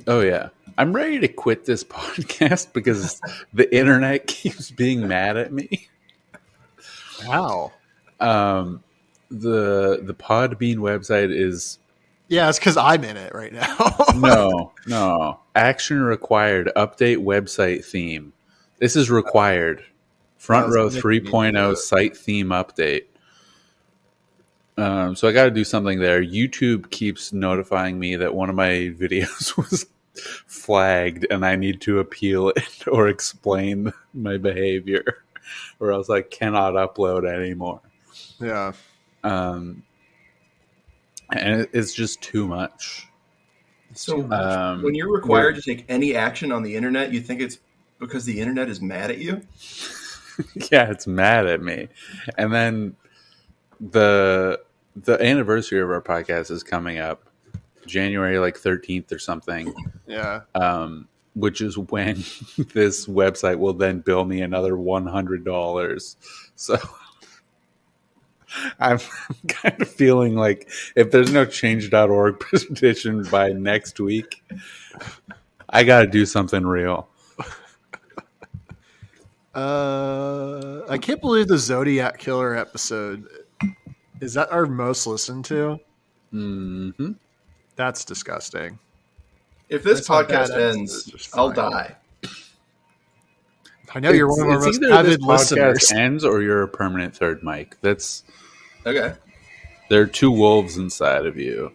Oh, yeah. I'm ready to quit this podcast because the internet keeps being mad at me. How? The Podbean website is... Yeah, it's because I'm in it right now. No. Action required. Update website theme. This is required. Front row 3.0 site theme update. So I got to do something there. YouTube keeps notifying me that one of my videos was flagged and I need to appeal it or explain my behavior, or else I cannot upload anymore. Yeah. And it's just too much. So when you're required to take any action on the internet, you think it's because the internet is mad at you? Yeah, it's mad at me. And then the anniversary of our podcast is coming up, January 13th or something. Yeah. Which is when this website will then bill me another $100. So I'm kind of feeling like if there's no change.org petition by next week, I got to do something real. I can't believe the Zodiac Killer episode. Is that our most listened to? Mm-hmm. That's disgusting. If this podcast ends, I'll die. I know you're one of our most avid listeners. Ends or you're a permanent third mic. That's okay. There are 2 wolves inside of you.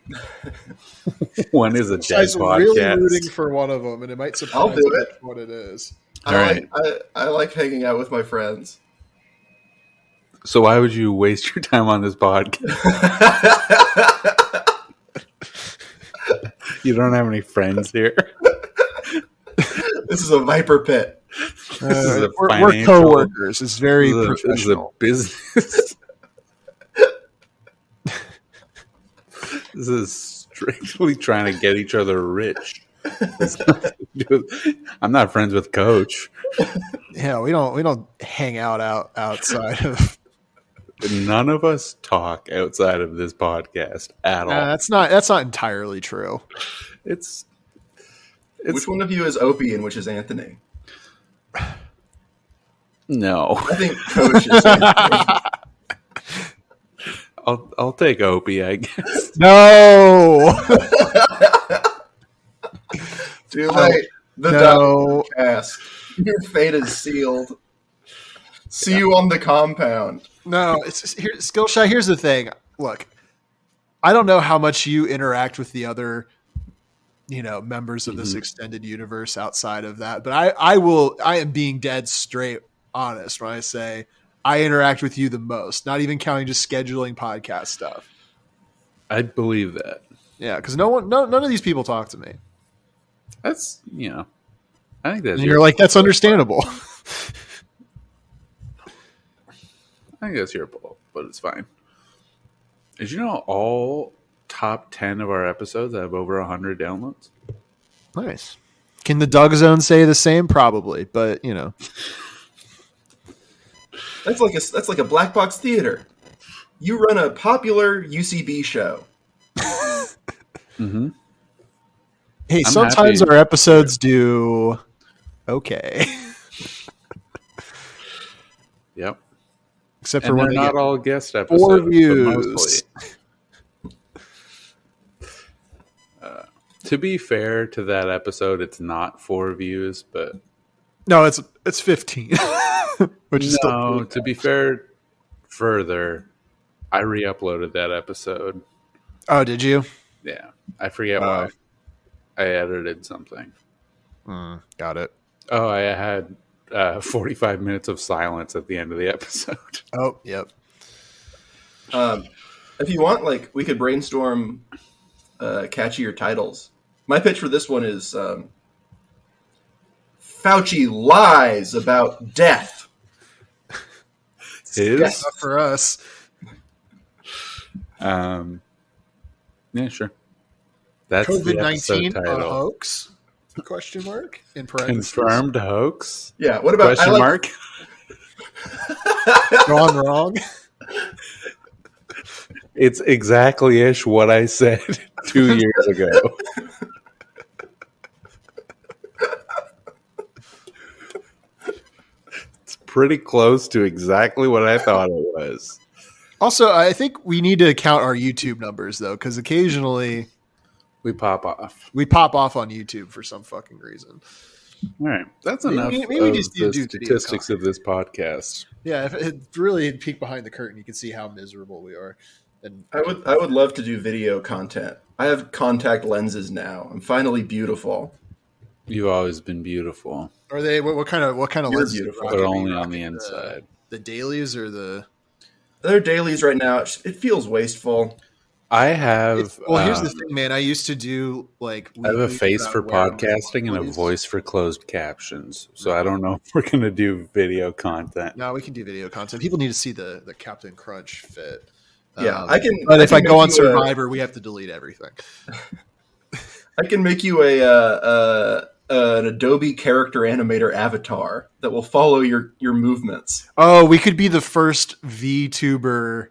One is a dead podcast. I'm really rooting for one of them, and it might surprise me what it is. I like hanging out with my friends. So why would you waste your time on this podcast? You don't have any friends here. This is a viper pit. We're co-workers. It's very professional. This is a business. This is strictly trying to get each other rich. I'm not friends with Coach. Yeah, we don't hang out outside of. None of us talk outside of this podcast at all. That's not entirely true. It's which one of you is Opie and which is Anthony? No, I think Coach is Anthony. I'll take Opie, I guess. No. Too late. The cast. Your fate is sealed. See you on the compound. No, it's here. Skillshot. Here's the thing. Look, I don't know how much you interact with the other, members of this extended universe outside of that, but I am being dead straight honest when I say I interact with you the most, not even counting just scheduling podcast stuff. I believe that. Yeah, because none of these people talk to me. That's, I think that's and you're like, that's understandable. I think that's your fault, but it's fine. Did you know all top 10 of our episodes have over 100 downloads? Nice. Can the Doug Zone say the same? Probably, but That's like a black box theater. You run a popular UCB show. Mm-hmm. Hey, sometimes our episodes do okay. Yep. Except for when they're not all guest episodes. 4 views. To be fair to that episode, it's not 4 views, but no, it's 15. Which is still to be fair, further, I re-uploaded that episode. Oh, did you? Yeah, I forget why. I edited something. Got it. Oh, I had 45 minutes of silence at the end of the episode. Oh, yep. If you want, we could brainstorm catchier titles. My pitch for this one is Fauci lies about death. Not for us. Yeah, sure. That's COVID-19 a hoax? Question mark in parentheses. Confirmed hoax. Yeah. What about question mark? Gone wrong. It's exactly ish what I said 2 years ago. It's pretty close to exactly what I thought it was. Also, I think we need to count our YouTube numbers though, because occasionally we pop off. We pop off on YouTube for some fucking reason. All right, that's enough. Maybe just the statistics of this podcast. Yeah, if it really peek behind the curtain, you can see how miserable we are. And I would love to do video content. I have contact lenses now. I'm finally beautiful. You've always been beautiful. Are they what kind of lenses? Beautiful, but only on the inside. The dailies or the? They're dailies right now. It feels wasteful. I have. Here's the thing, man. I used to do I have a face for podcasting and a voice for closed captions. So I don't know if we're going to do video content. No, we can do video content. People need to see the Captain Crunch fit. Yeah, I can. But if I go on Survivor, we have to delete everything. I can make you an Adobe character animator avatar that will follow your movements. Oh, we could be the first VTuber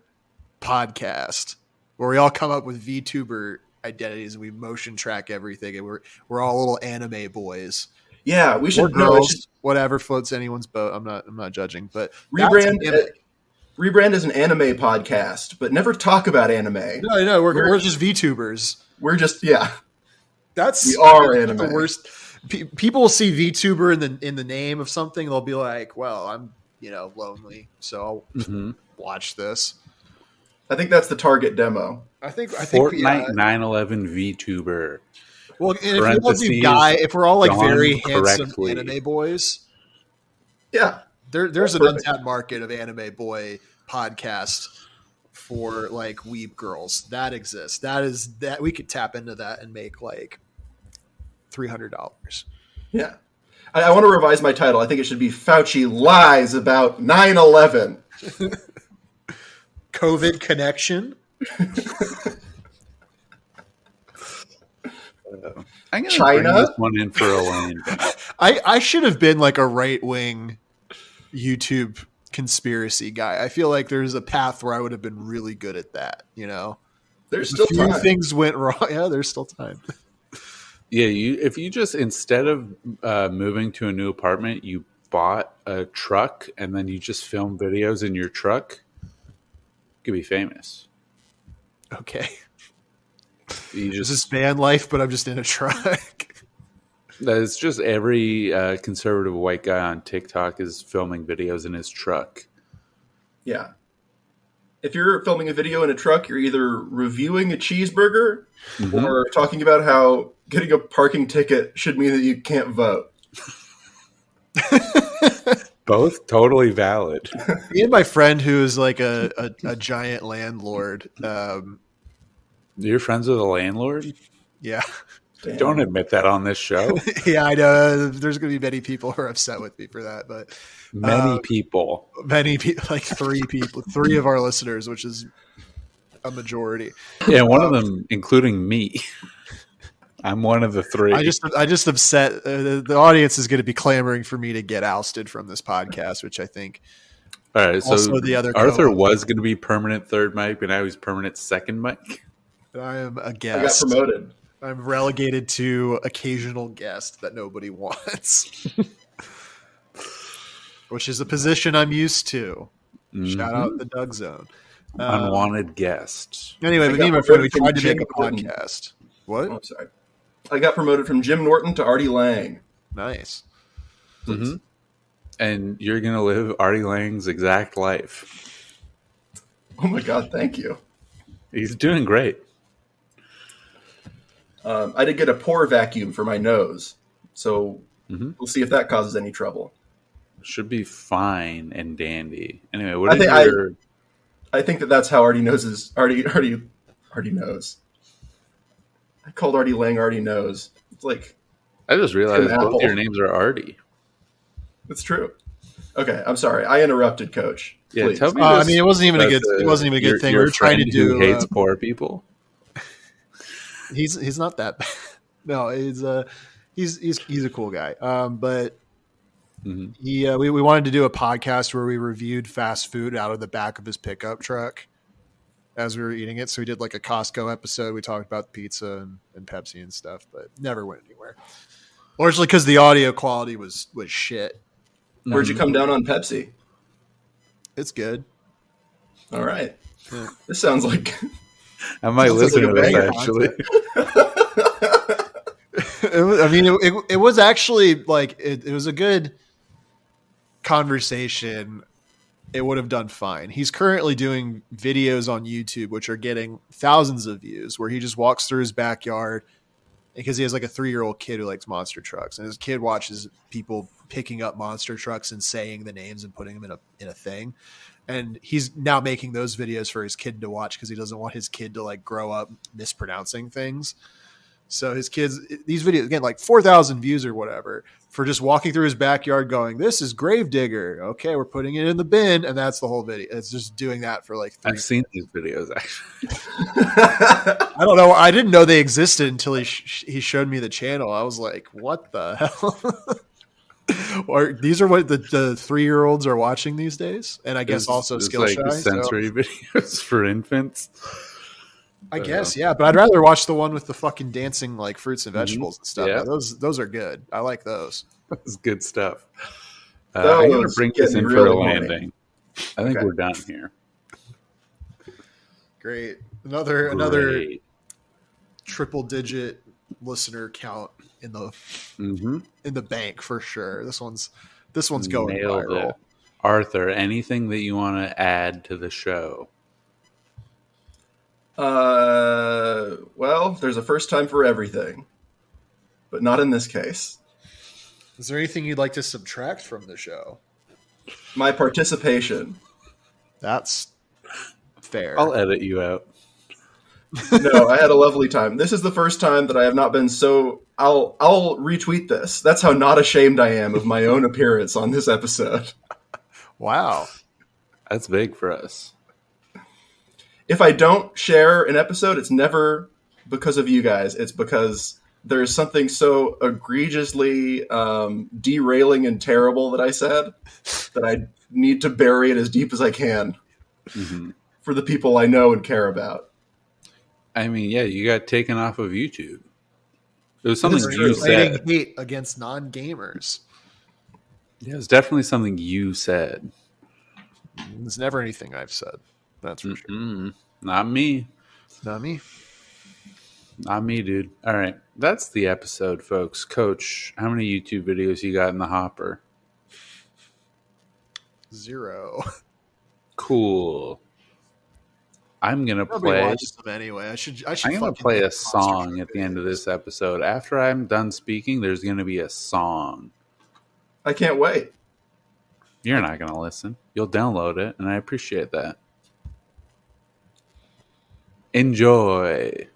podcast where we all come up with VTuber identities and we motion track everything, and we're all little anime boys. Yeah, we should. Or girls, whatever floats anyone's boat. I'm not judging, but rebrand as an anime podcast, but never talk about anime. No, we're just VTubers. We're just we are anime. The worst. People will see VTuber in the name of something. They'll be like, "Well, I'm lonely, so I'll watch this." I think that's the target demo. I think Fortnite 9/11 VTuber. Well, if we're all very handsome anime boys, yeah, there's an untapped market of anime boy podcast for weeb girls that exists. That we could tap into that and make $300. Yeah, I want to revise my title. I think it should be Fauci lies about 9/11. COVID connection. I'm gonna China? bring this one in for Elaine. I should have been a right-wing YouTube conspiracy guy. I feel like there's a path where I would have been really good at that. There's still time. Things went wrong. Yeah, there's still time. Yeah, if you just instead of moving to a new apartment, you bought a truck and then you just film videos in your truck, you could be famous. Okay. You just this is van life, but I'm just in a truck. It's just every conservative white guy on TikTok is filming videos in his truck. Yeah. If you're filming a video in a truck, you're either reviewing a cheeseburger or talking about how getting a parking ticket should mean that you can't vote. Both totally valid. Me and my friend who is like a giant landlord. You're friends with a landlord? Yeah. Damn. Don't admit that on this show. Yeah, I know. There's going to be many people who are upset with me for that, but Many people, like 3 people, 3 of our listeners, which is a majority. Yeah, one of them, including me. I'm one of the 3. I just upset. The audience is going to be clamoring for me to get ousted from this podcast, which I think. All right, so the other Arthur was going to be permanent third mic, but now he's permanent second mic. I am a guest. I got promoted. I'm relegated to occasional guest that nobody wants, which is a position I'm used to. Shout out the Doug Zone. Unwanted guest. Anyway, me and my friend, we tried to make a podcast. What? Oh, I'm sorry. I got promoted from Jim Norton to Artie Lang. Nice. Mm-hmm. And you're going to live Artie Lang's exact life. Oh my God, thank you. He's doing great. I did get a pore vacuum for my nose, so we'll see if that causes any trouble. Should be fine and dandy. Anyway, I think that's how Artie knows. Artie knows. I called Artie Lang Artie knows. It's like I just realized both your names are Artie. It's true. Okay, I'm sorry. I interrupted, Coach. Yeah, please. tell me. I mean, it wasn't even a good thing. We were trying to do. Who hates poor people. He's not that bad. No, he's a cool guy. But we wanted to do a podcast where we reviewed fast food out of the back of his pickup truck as we were eating it. So we did like a Costco episode. We talked about pizza and Pepsi and stuff, but never went anywhere. Largely because the audio quality was shit. Where'd you come down on Pepsi? It's good. All right. Yeah. This sounds like I might listen to this actually. It was actually like it was a good conversation. It would have done fine. He's currently doing videos on YouTube, which are getting thousands of views, where he just walks through his backyard because he has like a 3-year-old kid who likes monster trucks, and his kid watches people picking up monster trucks and saying the names and putting them in a thing. And he's now making those videos for his kid to watch because he doesn't want his kid to like grow up mispronouncing things. So his kids, these videos, again, like 4,000 views or whatever, for just walking through his backyard going, "This is Gravedigger. Okay, we're putting it in the bin." And that's the whole video. It's just doing that for like 3 I've seen these videos, actually. I don't know. I didn't know they existed until he showed me the channel. I was like, what the hell? Or these are what the 3-year-olds are watching these days, and I guess also Skillshy. Like sensory videos for infants. I guess, yeah, but I'd rather watch the one with the fucking dancing like fruits and vegetables and stuff. Yeah. Those are good. I like those. That's good stuff. I'm going to bring this in for a landing. I think we're done here. Great. Another triple-digit listener count in the bank for sure. This one's going viral. Arthur, anything that you want to add to the show? Well, there's a first time for everything, but not in this case. Is there anything you'd like to subtract from the show? My participation. That's fair. I'll edit you out. No, I had a lovely time. This is the first time that I have not been so... I'll retweet this. That's how not ashamed I am of my own appearance on this episode. Wow. That's big for us. If I don't share an episode, it's never because of you guys. It's because there's something so egregiously derailing and terrible that I said that I need to bury it as deep as I can for the people I know and care about. I mean, yeah, you got taken off of YouTube. It was something you said. Hate against non-gamers. Yeah, it's definitely something you said. It's never anything I've said. That's for sure. Not me. Not me. Not me, dude. All right. That's the episode, folks. Coach, how many YouTube videos you got in the hopper? 0. Cool. I'm gonna play. Watch them anyway. I'm gonna play a song at the end of this episode. After I'm done speaking, there's gonna be a song. I can't wait. You're not going to listen. You'll download it, and I appreciate that. Enjoy.